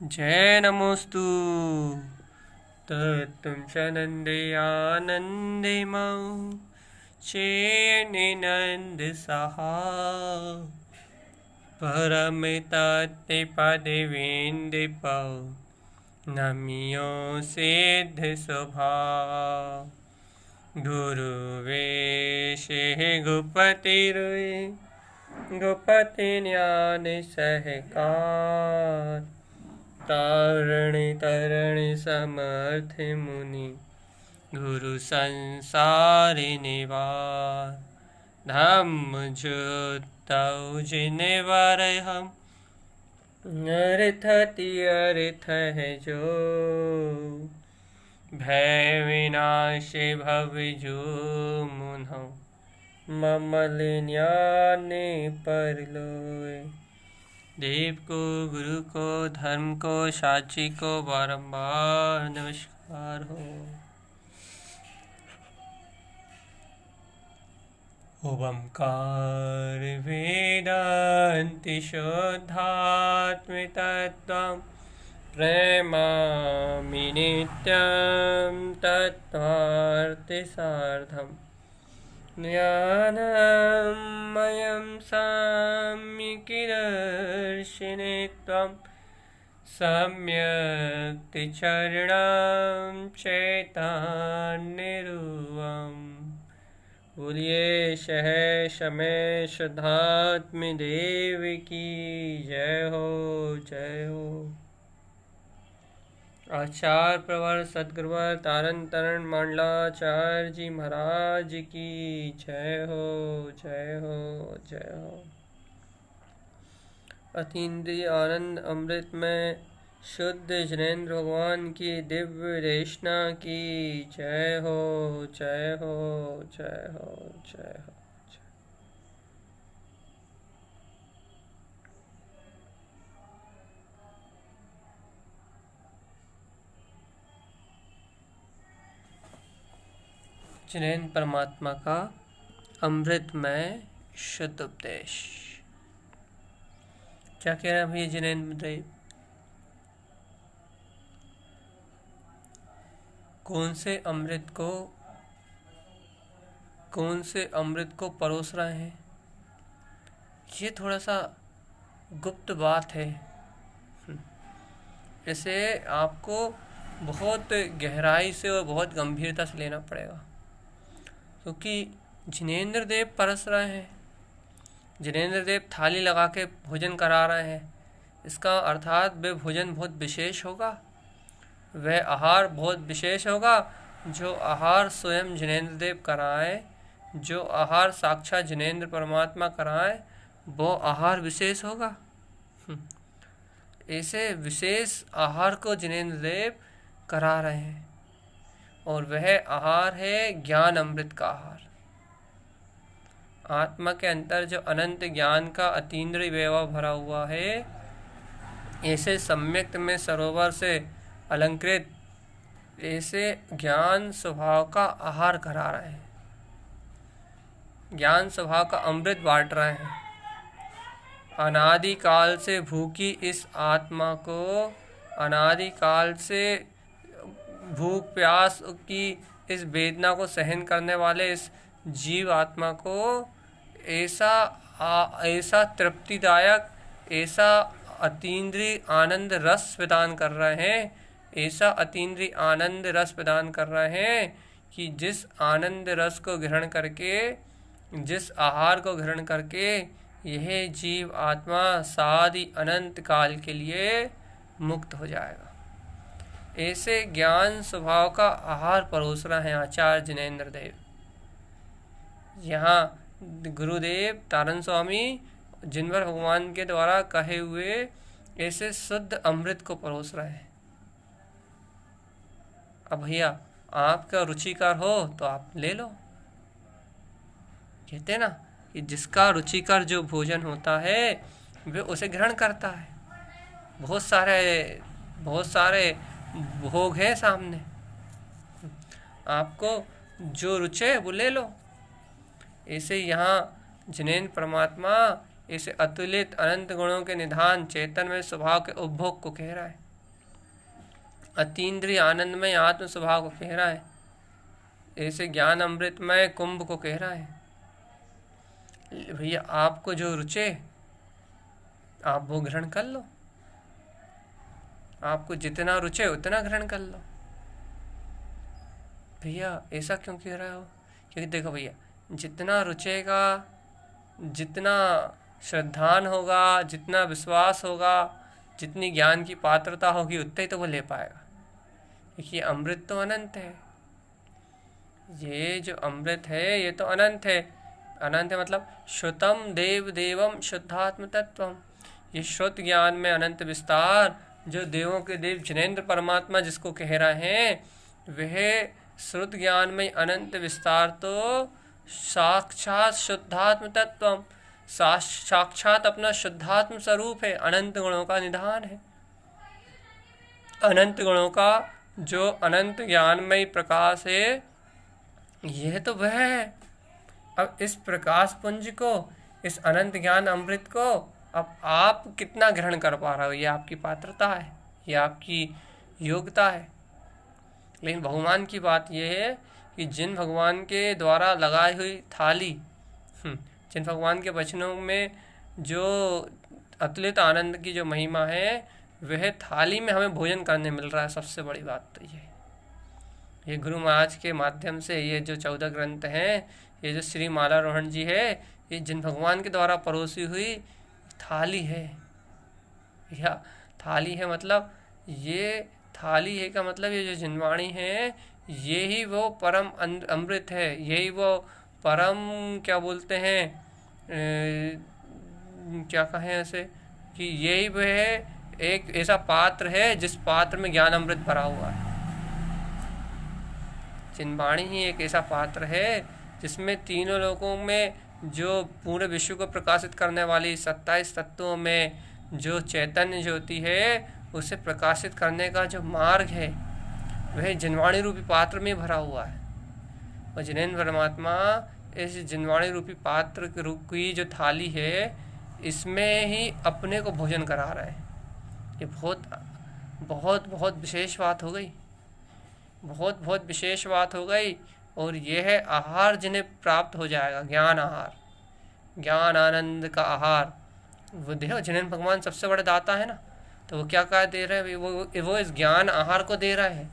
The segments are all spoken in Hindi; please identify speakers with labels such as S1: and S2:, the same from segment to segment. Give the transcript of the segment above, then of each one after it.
S1: जय नमोस्तु तत्तुं सनन्दे आनन्दे मौ चेन्नंद सहा परमितते पदवेन्दे पौ नमियो सिद्ध स्वभाव गुरुवेशे गुपतिरुय गुपति ज्ञान सहकार तरणि समर्थ मुनि गुरु संसार निवार धम्म जुतौ जिनवर हम अर्थ है जो भय विनाश भव जो मुनौ ममल ज्ञान परलोय। देव को, गुरु को, धर्म को, साक्षी को बारंबार नमस्कार हो। ओंकार वेदांति शुद्धात्म तत्त्वं प्रेमामि नित्यं तत्त्वार्थ सार्थम् ज्ञानमयं सम्यक्दर्शिने त्वं सम्यक् चरणं चैतन्यरूपम्। बोलिए सहर्ष में शुद्धात्म देव की जय हो, जय हो। आचार्य प्रवर सद्गुरुवर तारण तरण मंडलाचार्य जी महाराज की जय हो, जय हो, जय हो। अतीन्द्रिय आनंद अमृत में शुद्ध जिनेन्द्र भगवान की दिव्य देशना की जय हो, जय हो, जय हो, जय हो। जिनेन्द्र परमात्मा का अमृतमय शुद्ध उपदेश। क्या कह रहे हैं भैया जिनेन्द्र देव? कौन से अमृत को परोस रहे हैं? ये थोड़ा सा गुप्त बात है। इसे आपको बहुत गहराई से और बहुत गंभीरता से लेना पड़ेगा, क्योंकि जिनेन्द्र देव परस रहे हैं, जिनेन्द्र देव थाली लगा के भोजन करा रहे हैं। इसका अर्थात वह भोजन बहुत विशेष होगा, वह आहार बहुत विशेष होगा। जो आहार स्वयं जिनेन्द्र देव कराए, जो आहार साक्षात जिनेन्द्र परमात्मा कराए, वो आहार विशेष होगा। ऐसे विशेष आहार को जिनेन्द्र देव करा रहे हैं, और वह आहार है ज्ञान अमृत का आहार। आत्मा के अंतर जो अनंत ज्ञान का अतीन्द्रिय वैभव भरा हुआ है, ऐसे सम्यक्त में सरोवर से अलंकृत ऐसे ज्ञान स्वभाव का आहार करा रहे हैं, ज्ञान स्वभाव का अमृत बांट रहे हैं। अनादिकाल से भूखी इस आत्मा को, अनादिकाल से भूख प्यास की इस वेदना को सहन करने वाले इस जीव आत्मा को ऐसा तृप्तिदायक, ऐसा अतीन्द्रिय आनंद रस प्रदान कर रहे हैं, ऐसा अतीन्द्रिय आनंद रस प्रदान कर रहे हैं कि जिस आनंद रस को ग्रहण करके, जिस आहार को ग्रहण करके यह जीव आत्मा सादि अनंत काल के लिए मुक्त हो जाएगा। ऐसे ज्ञान स्वभाव का आहार परोस रहे हैं आचार्य जिनेन्द्र देव। यहाँ गुरुदेव तारण स्वामी जिनवर भगवान के द्वारा कहे हुए ऐसे शुद्ध अमृत को परोस रहे हैं। अब भैया आपका रुचिकर हो तो आप ले लो। कहते हैं ना कि जिसका रुचिकर जो भोजन होता है वे उसे ग्रहण करता है। बहुत सारे भोग है सामने, आपको जो रुचे वो ले लो। ऐसे यहाँ जिनेन्द्र परमात्मा ऐसे अतुलित अनंत गुणों के निधान चेतन में स्वभाव के उपभोग को कह रहा है। अतीन्द्रिय आनंदमय आत्म स्वभाव को कह रहा है, ऐसे ज्ञान अमृतमय कुंभ को कह रहा है। भैया आपको जो रुचे आप वो ग्रहण कर लो, आपको जितना रुचे उतना ग्रहण कर लो। भैया ऐसा क्यों कह रहे हो? क्योंकि देखो भैया, जितना रुचेगा, जितना श्रद्धान होगा, जितना विश्वास होगा, जितनी ज्ञान की पात्रता होगी, उतना ही तो वो ले पाएगा। देखिए अमृत तो अनंत है, ये जो अमृत है ये तो अनंत है। अनंत है मतलब श्रुतम देव देवम शुद्धात्म तत्वम, ये श्रुत ज्ञान में अनंत विस्तार, जो देवों के देव जिनेंद्र परमात्मा जिसको कह रहे हैं, वह श्रुत ज्ञान में अनंत विस्तार तो साक्षात शुद्धात्म तत्वम, साक्षात अपना शुद्धात्म स्वरूप है, अनंत गुणों का निधान है। अनंत गुणों का जो अनंत ज्ञानमय प्रकाश है, यह तो वह है। अब इस प्रकाश पुंज को, इस अनंत ज्ञान अमृत को अब आप कितना ग्रहण कर पा रहे हो, ये आपकी पात्रता है, ये आपकी योग्यता है। लेकिन भगवान की बात यह है कि जिन भगवान के द्वारा लगाई हुई थाली, जिन भगवान के वचनों में जो अतुलित आनंद की जो महिमा है, वह थाली में हमें भोजन करने मिल रहा है। सबसे बड़ी बात तो ये गुरु महाराज के माध्यम से ये जो 14 ग्रंथ हैं, ये जो श्री मालारोहण जी है, ये जिन भगवान के द्वारा परोसी हुई थाली है। या थाली है मतलब, ये थाली है का मतलब ये जो जिनवाणी है, ये ही वो परम अमृत है, यही वो परम क्या बोलते हैं, क्या कहें ऐसे, कि यही वह एक ऐसा पात्र है जिस पात्र में ज्ञान अमृत भरा हुआ है। जिनवाणी ही एक ऐसा पात्र है जिसमें तीनों लोकों में जो पूरे विश्व को प्रकाशित करने वाली 27 तत्वों में जो चैतन्य ज्योति है, उसे प्रकाशित करने का जो मार्ग है, वह जिनवाणी रूपी पात्र में भरा हुआ है। और जिनेंद्र परमात्मा इस जिनवाणी रूपी पात्र के रूप की जो थाली है, इसमें ही अपने को भोजन करा रहा है। ये बहुत बहुत बहुत विशेष बात हो गई, बहुत बहुत विशेष बात हो गई। और यह है आहार जिन्हें प्राप्त हो जाएगा, ज्ञान आहार, ज्ञान आनंद का आहार। वो देखो जिनेंद्र भगवान सबसे बड़े दाता है ना, तो वो क्या क्या दे रहे हैं, वो इस ज्ञान आहार को दे रहे हैं।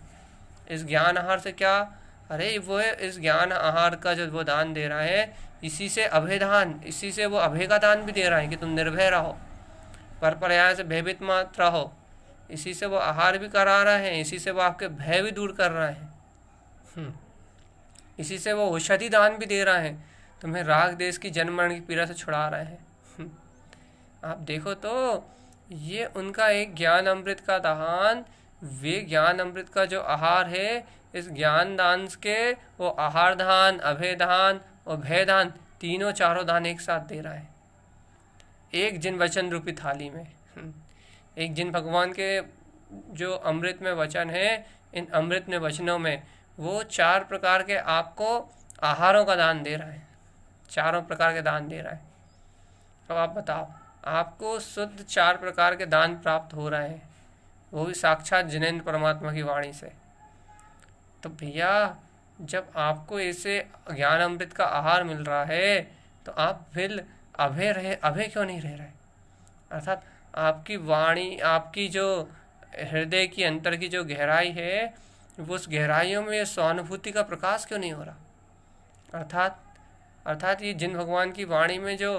S1: इस ज्ञान आहार से क्या, अरे वो इस ज्ञान आहार का जो वो दान दे रहा है, इसी से अभय दान, इसी से वो अभय का दान भी दे रहा है कि तुम निर्भय रहो, परपर्याय से भयभीत मत रहो। इसी से वो आहार भी करा रहे हैं, इसी से वो आपके भय भी दूर कर रहे हैं। इसी से वो औषधि दान भी दे रहे हैं, तुम्हें राग देश की जन्म मरण की पीड़ा से छुड़ा रहे हैं। आप देखो तो ये उनका एक ज्ञान अमृत का दान, वे ज्ञान अमृत का जो आहार है, इस ज्ञान दान के वो आहार दान, अभय दान और भय दान, तीनों चारों दान एक साथ दे रहा है, एक जिन वचन रूपी थाली में। एक जिन भगवान के जो अमृत में वचन है, इन अमृत में वचनों में वो 4 प्रकार के आपको आहारों का दान दे रहा है, चारों प्रकार के दान दे रहा है। अब आप बताओ, आपको शुद्ध 4 प्रकार के दान प्राप्त हो रहे हैं, वो भी साक्षात जिनेंद्र परमात्मा की वाणी से। तो भैया जब आपको ऐसे ज्ञान अमृत का आहार मिल रहा है, तो आप फिर अभय क्यों नहीं रह रहे? अर्थात आपकी वाणी, आपकी जो हृदय की अंतर की जो गहराई है, वो उस गहराइयों में सहानुभूति का प्रकाश क्यों नहीं हो रहा? अर्थात ये जिन भगवान की वाणी में जो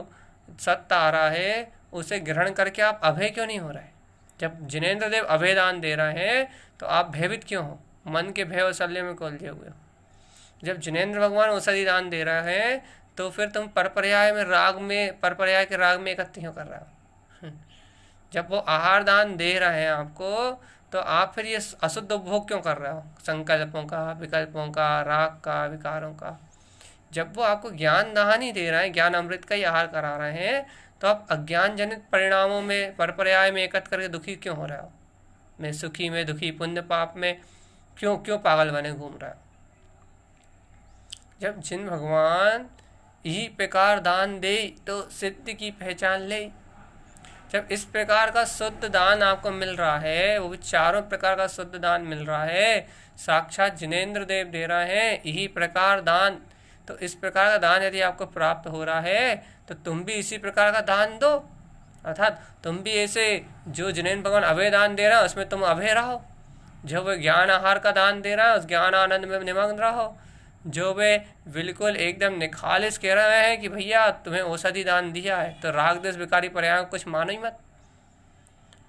S1: सत्य आ रहा है, उसे ग्रहण करके आप अभय क्यों नहीं हो रहे? जब जिनेंद्र देव अभय दान दे रहे हैं, तो आप भयभीत क्यों हो? मन के भय और शल्य में उलझे हुए हो। जब जिनेंद्र भगवान औषधि दान दे रहे हैं, तो फिर तुम परपर्याय के राग में एकत्र क्यों कर रहे हो? जब वो आहार दान दे रहे हैं आपको, तो आप फिर ये अशुद्ध उपभोग क्यों कर रहे हो? संकल्पों का, विकल्पों का, राग का, विकारों का। जब वो आपको ज्ञान दान ही दे रहे हैं, ज्ञान अमृत का ही आहार करा रहे हैं, तो आप अज्ञान जनित परिणामों में, परपर्याय में एकत्र करके दुखी क्यों हो रहे हो? मैं सुखी में दुखी, पुण्य पाप में क्यों पागल बने घूम रहा है? जब जिन भगवान यही प्रकार दान दे, तो सिद्धि की पहचान ले। जब इस प्रकार का शुद्ध दान आपको मिल रहा है, वो भी चारों प्रकार का शुद्ध दान मिल रहा है, साक्षात जिनेंद्र देव दे रहे हैं यही प्रकार दान, तो इस प्रकार का दान यदि आपको प्राप्त हो रहा है तो तुम भी इसी प्रकार का दान दो। अर्थात तुम भी ऐसे जो जिनेंद्र भगवान अभय दान दे रहा है उसमें तुम अभय रहो, जो वे ज्ञान आहार का दान दे रहा है उस ज्ञान आनंद में निमग्न रहो, जो वे बिल्कुल एकदम निखालिस कह रहे हैं कि भैया तुम्हें औषधि दान दिया है तो राग देश विकारी पर्याय कुछ मानो ही मत,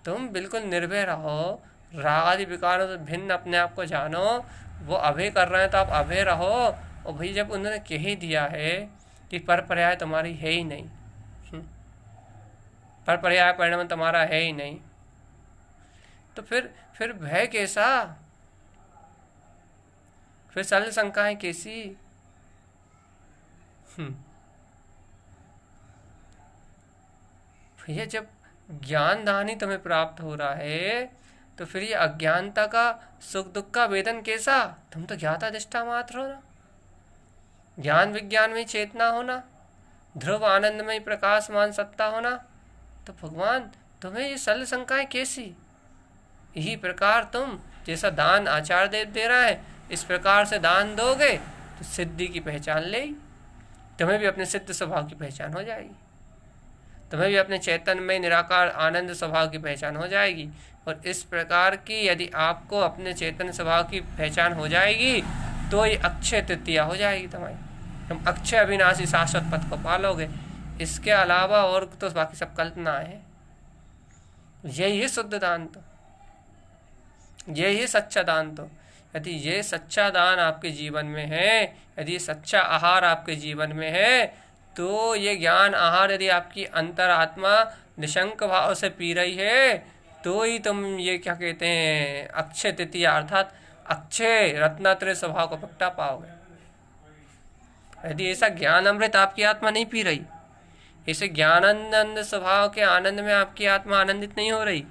S1: तुम बिल्कुल निर्भय रहो, राग आदि विकारों से भिन्न अपने आप को जानो। वो अभय कर रहे हैं तो आप अभय रहो। और भाई जब उन्होंने कह ही दिया है कि पर पर्याय तुम्हारी है ही नहीं, पर पर्याय परिणाम तुम्हारा है ही नहीं, तो फिर भय कैसा, फिर सरल शंकाएं कैसी। भैया जब ज्ञान दान ही तुम्हें प्राप्त हो रहा है तो फिर ये अज्ञानता का सुख दुख का वेदन कैसा, तुम तो ज्ञाता दिष्टा मात्र हो ना, ज्ञान विज्ञान में चेतना होना, ध्रुव आनंद में प्रकाशमान सत्ता होना, तो भगवान तुम्हें ये सरल शंकाएं कैसी। यही प्रकार तुम जैसा दान आचार्य देव दे रहा है इस प्रकार से दान दोगे तो सिद्धि की पहचान ले, तुम्हें भी अपने सिद्ध स्वभाव की पहचान हो जाएगी, तुम्हें भी अपने चैतन्य में निराकार आनंद स्वभाव की पहचान हो जाएगी। और इस प्रकार की यदि आपको अपने चैतन्य स्वभाव की पहचान हो जाएगी तो ये अक्षय तृतीया हो जाएगी तुम्हारी, तुम अक्षय अविनाशी शाश्वत पथ को पालोगे। इसके अलावा और तो बाकी सब कल्पना है। यही है शुद्ध दान, तो यही है सच्चा दान। तो यदि ये सच्चा दान आपके जीवन में है, यदि ये सच्चा आहार आपके जीवन में है, तो ये ज्ञान आहार यदि आपकी अंतरात्मा निशंक भाव से पी रही है तो ही तुम ये क्या कहते हैं अक्षय तृतीया अर्थात अक्षय रत्नात्रय स्वभाव को पक्का पाओगे। यदि ऐसा ज्ञान अमृत आपकी आत्मा नहीं पी रही, ऐसे ज्ञानानंद स्वभाव के आनंद में आपकी आत्मा आनंदित नहीं हो रही,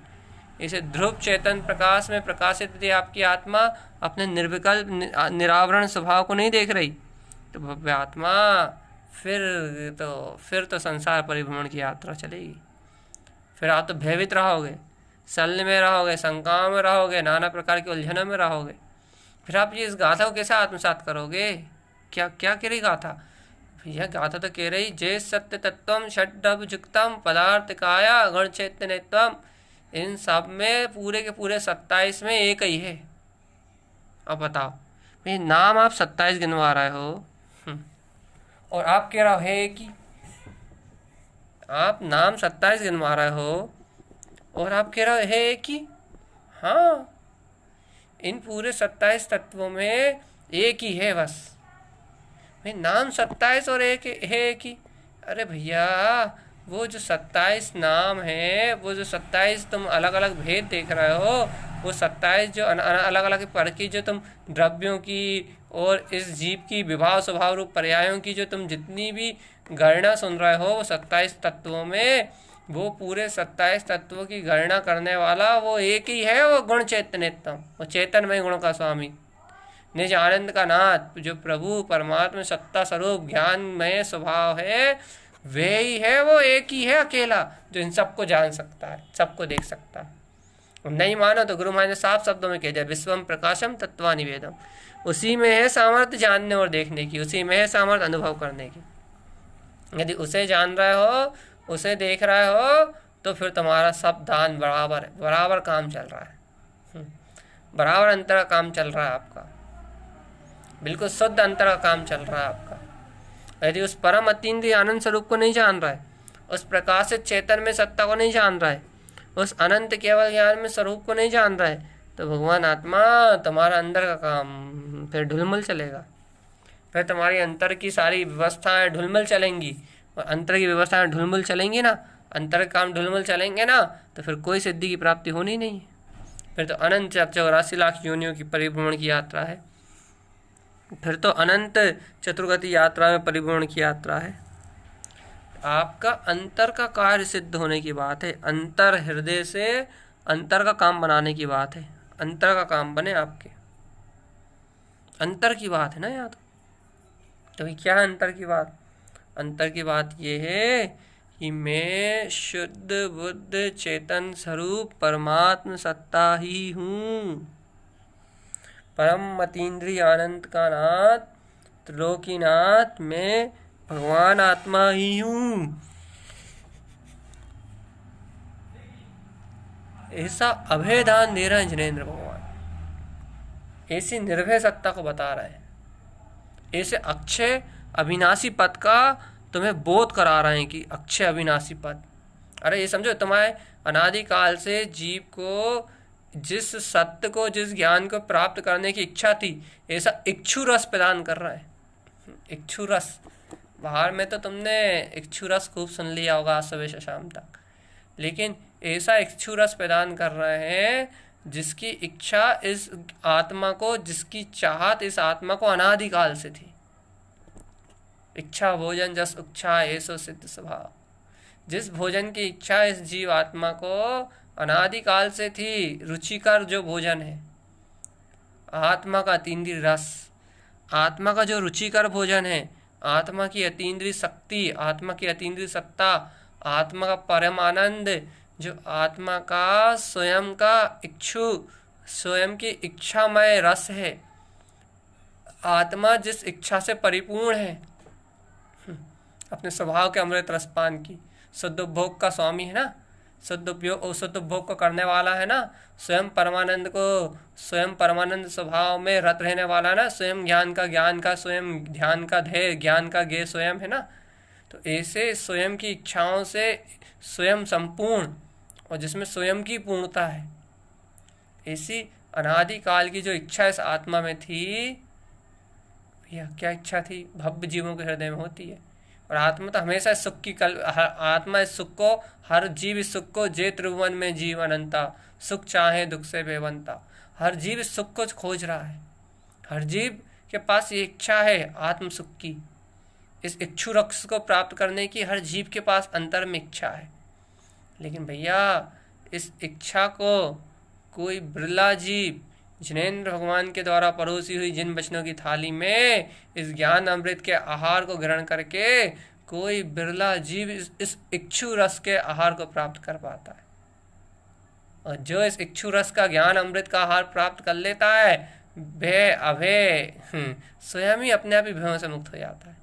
S1: इसे ध्रुव चेतन प्रकाश में प्रकाशित यदि आपकी आत्मा अपने निर्विकल्प निरावरण स्वभाव को नहीं देख रही, तो भव्य आत्मा फिर तो संसार परिभ्रमण की यात्रा चलेगी। फिर आप तो भयभीत रहोगे, शल्य में रहोगे, शंकाओं में रहोगे, नाना प्रकार की उलझनों में रहोगे। फिर आप ये इस गाथा को कैसे आत्मसात करोगे। क्या क्या कह रही गाथा, यह गाथा तो कह रही जय सत्य तत्वम षड्भुजुक्तम पदार्थ काया गण चैतन्यत्वम, इन सब में पूरे के पूरे 27 में एक ही है। अब बताओ भाई, नाम आप 27 गिनवा रहे हो और आप कह रहे हो है कि आप नाम 27 गिनवा रहे हो और आप कह रहे हो है कि हाँ, इन पूरे 27 तत्वों में एक ही है बस। भाई नाम 27 और एक है कि, अरे भैया वो जो 27 नाम है, वो जो 27 तुम अलग अलग भेद देख रहे हो, वो 27 जो अलग अलग पर की जो तुम द्रव्यों की और इस जीव की विभाव स्वभाव रूप पर्यायों की जो तुम जितनी भी गणना सुन रहे हो, वो 27 तत्वों में वो पूरे 27 तत्वों की गणना करने वाला वो एक ही है, वो गुण चैतन्यतम, वो चैतन्यमय गुण का स्वामी निज आनंद का नाथ, जो प्रभु परमात्मा सत्ता स्वरूप ज्ञानमय स्वभाव है, वे ही है, वो एक ही है अकेला जो इन सबको जान सकता है, सबको देख सकता है। नहीं मानो तो गुरु महाराज ने साफ शब्दों में कह दिया विश्वम प्रकाशम तत्वानिवेदम, उसी में है सामर्थ्य जानने और देखने की, उसी में है सामर्थ्य अनुभव करने की। यदि उसे जान रहे हो, उसे देख रहे हो, तो फिर तुम्हारा सब दान बराबर है, बराबर काम चल रहा है, बराबर अंतर का काम चल रहा है आपका, बिल्कुल शुद्ध अंतर का काम चल रहा है आपका। यदि उस परम अतीन्द्रिय आनंद स्वरूप को नहीं जान रहा है, उस प्रकाशित चेतन में सत्ता को नहीं जान रहा है, उस अनंत केवल ज्ञान में स्वरूप को नहीं जान रहा है, तो भगवान आत्मा तुम्हारा अंदर का काम फिर ढुलमुल चलेगा, फिर तुम्हारी अंतर की सारी व्यवस्थाएं ढुलमुल चलेंगी। और अंतर की व्यवस्थाएं ढुलमुल चलेंगी ना, अंतर के काम ढुलमुल चलेंगे ना, तो फिर कोई सिद्धि की प्राप्ति होनी नहीं, फिर तो अनंत 84 लाख योनियों की परिभ्रमण की यात्रा है, फिर तो अनंत चतुर्गति यात्रा में परिभ्रमण की यात्रा है। आपका अंतर का कार्य सिद्ध होने की बात है, अंतर हृदय से अंतर का काम बनाने की बात है, अंतर का काम बने आपके, अंतर की बात है ना यार। तो क्या है अंतर की बात? अंतर की बात ये है कि मैं शुद्ध बुद्ध चेतन स्वरूप परमात्म सत्ता ही हूँ, परम अतीन्द्रिय आनंद का नाथ, त्रिलोकीनाथ, मैं भगवान आत्मा ही हूँ। ऐसा अभेदान दे रहे हैं जिनेंद्र भगवान, ऐसी निर्भय सत्ता को बता रहे हैं, ऐसे अक्षय अविनाशी पद का तुम्हें बोध करा रहे हैं कि अक्षय अविनाशी पद। अरे ये समझो, तुम्हारे अनादिकाल से जीव को जिस सत्य को, जिस ज्ञान को प्राप्त करने की इच्छा थी, ऐसा इच्छु रस प्रदान कर रहा है। इच्छु रस, बाहर में तो तुमने इच्छु रस खूब सुन लिया होगा सुबह से शाम तक, लेकिन ऐसा इच्छु रस प्रदान कर रहे हैं जिसकी इच्छा इस आत्मा को, जिसकी चाहत इस आत्मा को अनादिकाल से थी। इच्छा भोजन जस इच्छा ऐसो सिद्ध स्वभाव, जिस भोजन की इच्छा इस जीव आत्मा को अनादिकाल से थी, रुचिकर जो भोजन है, आत्मा का अतीन्द्रिय रस, आत्मा का जो रुचिकर भोजन है, आत्मा की अतीन्द्रिय शक्ति, आत्मा की अतीन्द्रिय सत्ता, आत्मा का परम आनंद, जो आत्मा का स्वयं का इच्छु, स्वयं की इच्छामय रस है, आत्मा जिस इच्छा से परिपूर्ण है, अपने स्वभाव के अमृत रसपान की, शुद्ध उपभोग का स्वामी है ना, शुद्ध उपभोग को करने वाला है ना, स्वयं परमानंद को, स्वयं परमानंद स्वभाव में रत रहने वाला है ना, स्वयं ज्ञान का स्वयं ध्यान का ध्येय, ज्ञान का ज्ञेय स्वयं है ना। तो ऐसे स्वयं की इच्छाओं से स्वयं संपूर्ण और जिसमें स्वयं की पूर्णता है, ऐसी अनादिकाल की जो इच्छा इस आत्मा में थी, भैया क्या इच्छा थी, भव्य जीवों के हृदय में होती है। और आत्मा तो हमेशा सुख की आत्मा इस सुख को, हर जीव इस सुख को, जे त्रिभुवन में जीव अनंता, सुख चाहे दुख से बेवंता, हर जीव इस सुख को खोज रहा है, हर जीव के पास ये इच्छा है आत्म सुख की, इस इच्छु रक्ष को प्राप्त करने की हर जीव के पास अंतर में इच्छा है। लेकिन भैया इस इच्छा को कोई बिरला जीव जिनेंद्र भगवान के द्वारा परोसी हुई जिन वचनों की थाली में इस ज्ञान अमृत के आहार को ग्रहण करके कोई बिरला जीव इस इच्छु रस के आहार को प्राप्त कर पाता है। और जो इस इच्छु रस का, ज्ञान अमृत का आहार प्राप्त कर लेता है, भय अभय स्वयं ही अपने आप ही भयों से मुक्त हो जाता है,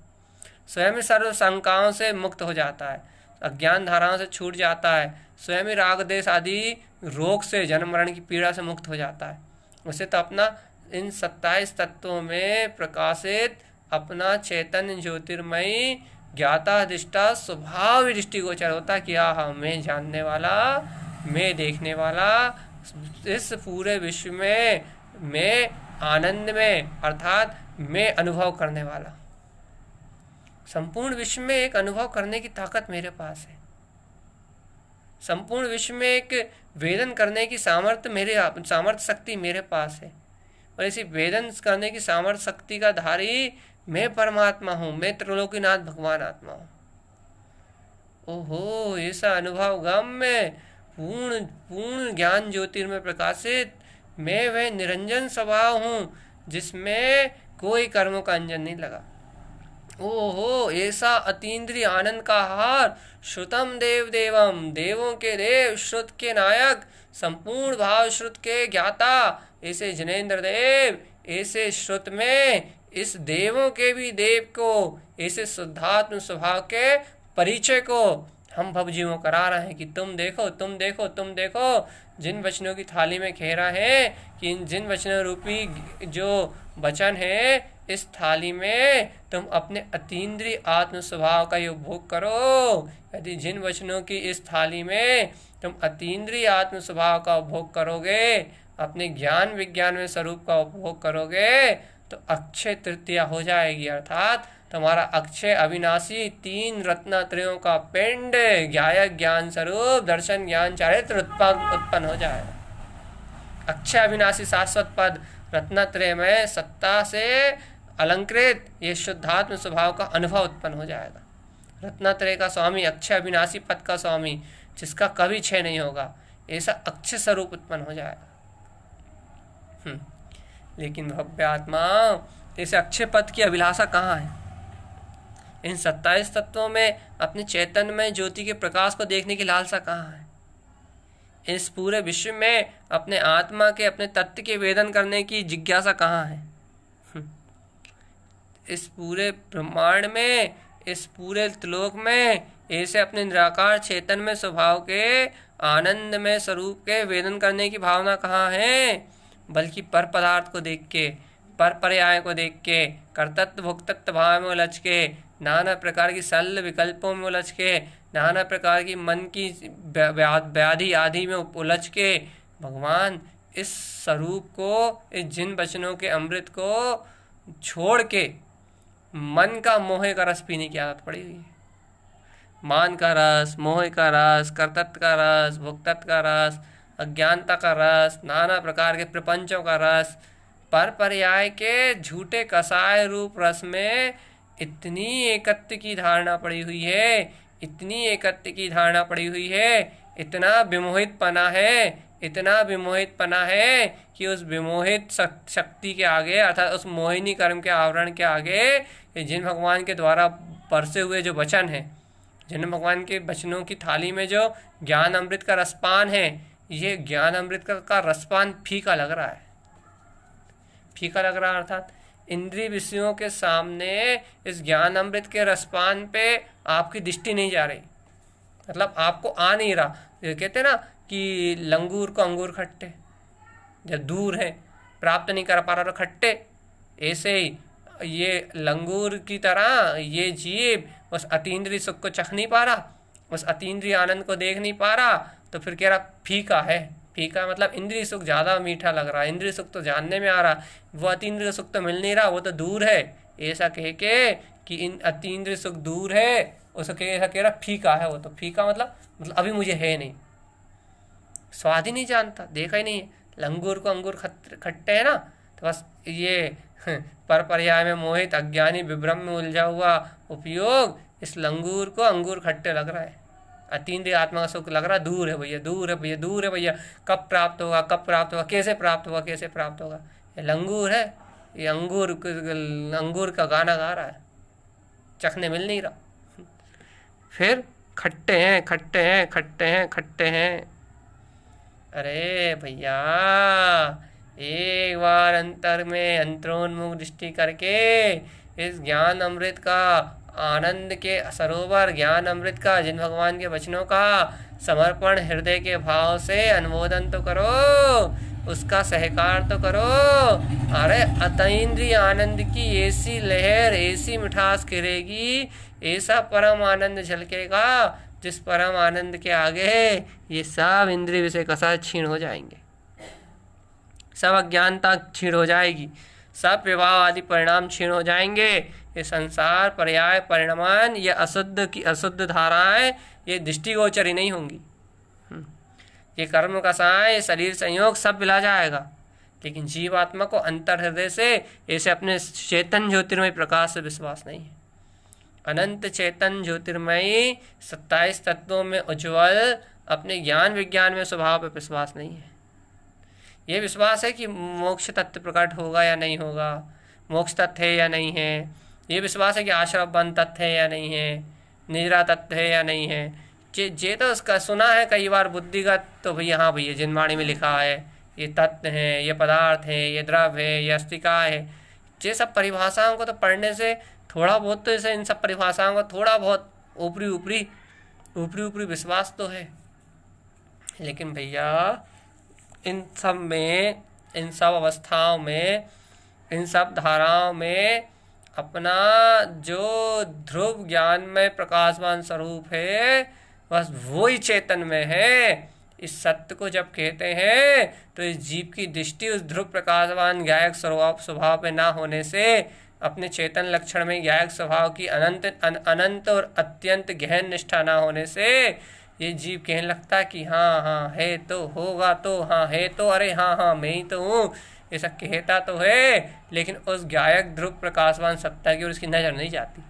S1: स्वयं ही सर्व शंकाओं से मुक्त हो जाता है, अज्ञान धाराओं से छूट जाता है, स्वयं ही राग देश आदि रोग से, जन्म मरण की पीड़ा से मुक्त हो जाता है। उसे तो अपना इन 27 तत्वों में प्रकाशित अपना चैतन्य ज्योतिर्मयी ज्ञाता अधिष्ठा स्वभाव दृष्टिगोचर होता कि हाँ, मैं जानने वाला, मैं देखने वाला, इस पूरे विश्व में मैं आनंद में, अर्थात मैं अनुभव करने वाला, संपूर्ण विश्व में एक अनुभव करने की ताकत मेरे पास है, संपूर्ण विश्व में एक वेदन करने की सामर्थ्य शक्ति मेरे पास है। और इसी वेदन करने की सामर्थ्य शक्ति का धारी मैं परमात्मा हूँ, मैं त्रिलोकीनाथ भगवान आत्मा हूँ। ओहो, ऐसा अनुभव गम में पूर्ण ज्ञान ज्योतिर्मय प्रकाशित मैं वह निरंजन स्वभाव हूँ जिसमें कोई कर्मों का अंजन नहीं लगा। ओहो, ऐसा अतीन्द्रिय आनंद का हार, श्रुतम देव देवम, देवों के देव, श्रुत के नायक, संपूर्ण भाव श्रुत के ज्ञाता, ऐसे जिनेंद्र देव, ऐसे श्रुत में इस देवों के भी देव को, ऐसे शुद्धात्म स्वभाव के परिचय को हम भवजीवों करा रहे हैं कि तुम देखो, तुम देखो, तुम देखो, जिन वचनों की थाली में खेरा है, कि जिन वचनों रूपी जो वचन है इस थाली में तुम अपने अतीन्द्रिय आत्म स्वभाव का उपभोग करो। यदि जिन वचनों की इस थाली में तुम अतीन्द्रिय आत्म स्वभाव का उपभोग करोगे, अपने ज्ञान विज्ञान में स्वरूप का उपभोग करोगे, तो अक्षय तृतीया हो जाएगी, अर्थात तुम्हारा अक्षय अविनाशी 3 रत्नत्रयों का पिंड, ज्ञायक ज्ञान स्वरूप दर्शन ज्ञान चारित्र उत्पन्न हो जाएगा। अक्षय अविनाशी शाश्वत पद रत्नत्रय में सत्ता से अलंकृत ये शुद्धात्म स्वभाव का अनुभव उत्पन्न हो जाएगा। रत्नत्रय का स्वामी, अक्षय अविनाशी पद का स्वामी, जिसका कभी क्षय नहीं होगा, ऐसा अक्षय स्वरूप उत्पन्न हो जाएगा। लेकिन भव्य आत्मा, ऐसे अक्षय पद की अभिलाषा कहाँ है? इन 27 तत्वों में अपने चैतन्य में ज्योति के प्रकाश को देखने की लालसा कहाँ है? इस पूरे विश्व में अपने आत्मा के, अपने तत्व के वेदन करने की जिज्ञासा कहाँ है? इस पूरे ब्रह्मांड में, इस पूरे त्रिलोक में ऐसे अपने निराकार चेतन में स्वभाव के आनंद में स्वरूप के वेदन करने की भावना कहाँ है? बल्कि पर पदार्थ को देख के, पर पर्याय को देख के, कर्तत्व भोक्तत्व भाव में उलझ के, नाना प्रकार की सल विकल्पों में उलझ के, नाना प्रकार की मन की व्याधि आदि में उलझ के भगवान इस स्वरूप को, इस जिन वचनों के अमृत को छोड़ के मन का मोह का रस पीने की आदत पड़ी हुई है। मान का रस, मोह का रस, कर्तत्व का रस, भोक्तत्व का रस, अज्ञानता का रस, नाना प्रकार के प्रपंचों का रस, पर पर्याय के झूठे कसाय रूप रस में इतनी एकत्व की धारणा पड़ी हुई है, इतनी एकत्व की धारणा पड़ी हुई है, इतना विमोहित पना है, इतना विमोहित पना है कि उस विमोहित शक्ति के आगे, अर्थात उस मोहिनी कर्म के आवरण के आगे जिन भगवान के द्वारा बरसे हुए जो वचन हैं, जिन भगवान के वचनों की थाली में जो ज्ञान अमृत का रसपान है, ये ज्ञान अमृत का रसपान फीका लग रहा है। फीका लग रहा है अर्थात इंद्रिय विषयों के सामने इस ज्ञान अमृत के रसपान पे आपकी दृष्टि नहीं जा रही, मतलब आपको आ नहीं रहा। कहते हैं ना कि लंगूर को अंगूर खट्टे, जब दूर है प्राप्त नहीं कर पा रहा तो खट्टे, ऐसे ही ये लंगूर की तरह ये जीव उस अतीन्द्रिय सुख को चख नहीं पा रहा, उस अतीन्द्रिय आनंद को देख नहीं पा रहा, तो फिर कह रहा फीका है। फीका मतलब इंद्रिय सुख ज़्यादा मीठा लग रहा है, इंद्रिय सुख तो जानने में आ रहा, वो अतीन्द्रिय सुख तो मिल नहीं रहा, वो तो दूर है। ऐसा कह के कि इन अतीन्द्रिय सुख दूर है, उसको ऐसा कह रहा फीका है। वो तो फीका मतलब अभी मुझे है नहीं, स्वाद ही नहीं जानता, देखा ही नहीं है। लंगूर को अंगूर खट्टे है ना, तो बस ये पर पर्याय में मोहित अज्ञानी विभ्रम में उलझा हुआ उपयोग इस लंगूर को अंगूर खट्टे लग रहा है। अतीन्द्रिय आत्मा का सुख लग रहा है दूर है भैया, दूर है भैया, दूर है भैया, कब प्राप्त होगा, कब प्राप्त होगा, कैसे प्राप्त होगा, कैसे प्राप्त होगा। ये लंगूर है, ये अंगूर का गाना गा रहा है, चखने मिल नहीं रहा। फिर खट्टे हैं, खट्टे हैं, खट्टे हैं, खट्टे हैं। अरे भैया एक बार अंतर में अंतरोन्मुख दृष्टि करके इस ज्ञान अमृत का, आनंद के सरोवर ज्ञान अमृत का, जिन भगवान के वचनों का समर्पण हृदय के भाव से अनुमोदन तो करो, उसका सहकार तो करो। अरे अतीन्द्रिय आनंद की ऐसी लहर, ऐसी मिठास गिरेगी, ऐसा परम आनंद झलकेगा जिस परम आनंद के आगे ये सब इंद्रिय विषय कसा छीण हो जाएंगे, सब अज्ञानता छीण हो जाएगी, सब विवाह आदि परिणाम छीण हो जाएंगे। ये संसार पर्याय परिणामान, ये अशुद्ध की अशुद्ध धाराएं, ये दृष्टिगोचर ही नहीं होंगी। ये कर्म कसाय, शरीर संयोग सब मिला जाएगा, लेकिन जीवात्मा को अंतर हृदय से ऐसे अपने चेतन ज्योतिर्मय प्रकाश से विश्वास नहीं है। अनंत चेतन ज्योतिर्मयी 27 तत्वों में उज्ज्वल अपने ज्ञान विज्ञान में स्वभाव पर विश्वास नहीं है। ये विश्वास है कि मोक्ष तत्व प्रकट होगा या नहीं होगा, मोक्ष तत्व है या नहीं है, ये विश्वास है कि आश्रम बंद तत्व है या नहीं है, निद्रा तत्व है या नहीं है। जे तो उसका सुना है कई बार बुद्धिगत, तो भैया हाँ भैया जिनवाणी में लिखा है ये तत्व है, ये पदार्थ है, ये द्रव्य है, ये अस्तिका है। ये सब परिभाषाओं को तो पढ़ने से थोड़ा बहुत तो इसे, इन सब परिभाषाओं का थोड़ा बहुत ऊपरी ऊपरी विश्वास तो है, लेकिन भैया इन सब में, इन सब अवस्थाओं में, इन सब धाराओं में अपना जो ध्रुव ज्ञान में प्रकाशवान स्वरूप है, बस वो ही चेतन में है। इस सत्य को जब कहते हैं तो इस जीव की दृष्टि उस ध्रुव प्रकाशवान गायक स्वभाव पे ना होने से, अपने चेतन लक्षण में गायक स्वभाव की अनंत और अत्यंत गहन निष्ठा ना होने से ये जीव कहने लगता है कि हाँ हाँ है तो, होगा तो, हाँ है तो, अरे हाँ हाँ मैं ही तो हूँ, ऐसा कहता तो है, लेकिन उस गायक ध्रुव प्रकाशवान सत्ता की ओर उसकी नज़र नहीं जाती।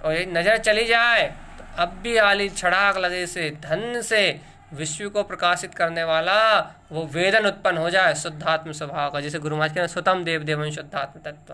S1: और ये नज़र चली जाए तो अब भी आली छड़ाक लगे से धन से विश्व को प्रकाशित करने वाला वो वेदन उत्पन्न हो जाए शुद्धात्म स्वभाव का, जैसे गुरु महाराज कहते हैं सुतम देव देवन शुद्धात्म तत्व।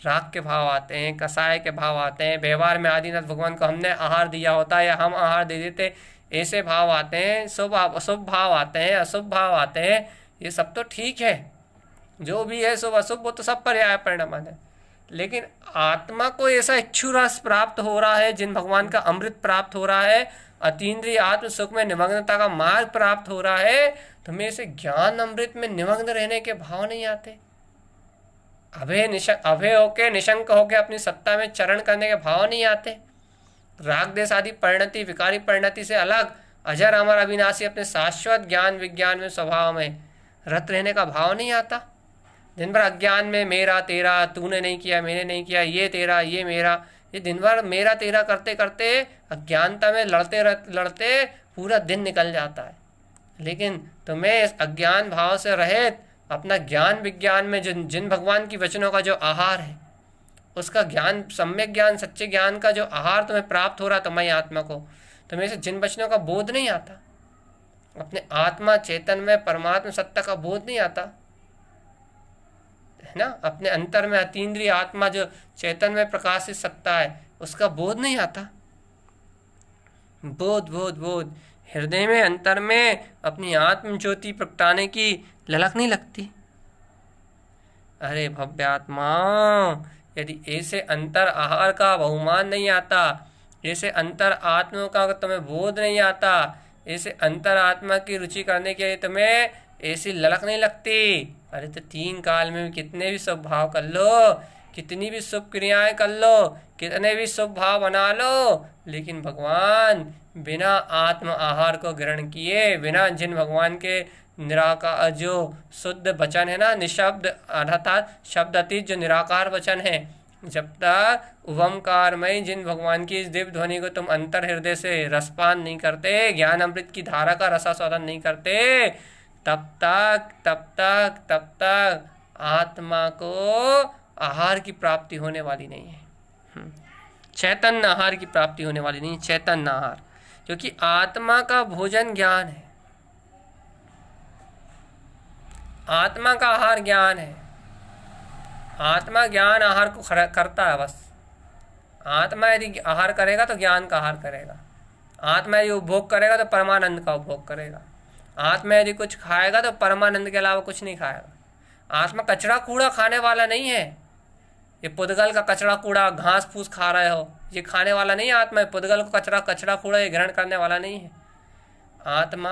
S1: राग के भाव आते हैं, कसाय के भाव आते हैं, व्यवहार में आदिनाथ भगवान को हमने आहार दिया होता है या हम आहार दे देते, ऐसे भाव आते हैं, शुभ अशुभ भाव आते हैं, अशुभ भाव आते हैं। ये सब तो ठीक है, जो भी है शुभ अशुभ वो तो सब पर्याय परिणाम है। लेकिन आत्मा को ऐसा इच्छु रस प्राप्त हो रहा है, जिन भगवान का अमृत प्राप्त हो रहा है, अतीन्द्रिय आत्म सुख में निमग्नता का मार्ग प्राप्त हो रहा है, तो हमें ऐसे ज्ञान अमृत में निमग्न रहने के भाव नहीं आते। अभय होके निशंक होके अपनी सत्ता में चरण करने के भाव नहीं आते। राग देश आदि परिणति विकारी परिणति से अलग अजर अमर अविनाशी अपने शाश्वत ज्ञान विज्ञान में स्वभाव में रत रहने का भाव नहीं आता। दिन भर अज्ञान में मेरा तेरा, तूने नहीं किया मैंने नहीं किया, ये तेरा ये मेरा, ये दिन भर मेरा तेरा करते करते अज्ञानता में लड़ते लड़ते पूरा दिन निकल जाता है। लेकिन तुम्हें इस अज्ञान भाव से रहित अपना ज्ञान विज्ञान में जिन भगवान की वचनों का जो आहार है, उसका ज्ञान, सम्यक ज्ञान, सच्चे ज्ञान का जो आहार तुम्हें प्राप्त हो रहा है, तुम्हारी आत्मा को, तुम्हें से जिन वचनों का बोध नहीं आता, अपने आत्मा चेतन में परमात्मा सत्ता का बोध नहीं आता है ना, अपने अंतर में अतीन्द्रिय आत्मा जो चेतन में प्रकाशित सत्ता है उसका बोध नहीं आता। बोध बोध बोध हृदय में अंतर में अपनी आत्म ज्योति प्रगटाने की ललक नहीं लगती। अरे भव्यात्मा, यदि ऐसे अंतर आहार का बहुमान नहीं आता, ऐसे अंतर आत्मा का तुम्हें बोध नहीं आता, ऐसे अंतर आत्मा की रुचि करने के लिए तुम्हें ऐसी ललक नहीं लगती, अरे तो तीन काल में कितने भी शुभ भाव कर लो, कितनी भी शुभ क्रियाएं कर लो, कितने भी शुभ भाव बना लो, लेकिन भगवान बिना आत्म आहार को ग्रहण किए, बिना जिन भगवान के निराकार जो शुद्ध वचन है ना, निशब्द अर्थात शब्द अतीत जो निराकार वचन है, जब तक उभमकारमय जिन भगवान की इस दिव्य ध्वनि को तुम अंतर हृदय से रसपान नहीं करते, ज्ञान अमृत की धारा का रसास्वादन नहीं करते, तब तक आत्मा को आहार की प्राप्ति होने वाली नहीं है। चैतन्य आहार की प्राप्ति होने वाली नहीं, चैतन्य आहार, क्योंकि आत्मा का भोजन ज्ञान है, आत्मा का आहार ज्ञान है। आत्मा ज्ञान आहार को करता है बस। आत्मा यदि आहार करेगा तो ज्ञान का आहार करेगा, आत्मा यदि उपभोग करेगा तो परमानंद का उपभोग करेगा, आत्मा यदि कुछ खाएगा तो परमानंद के अलावा कुछ नहीं खाएगा। आत्मा कचरा कूड़ा खाने वाला नहीं है, ये पुद्गल का कचरा कूड़ा घास फूस खा रहे हो, ये खाने वाला नहीं है आत्मा। पुद्गल को कचरा कूड़ा ये ग्रहण करने वाला नहीं है। आत्मा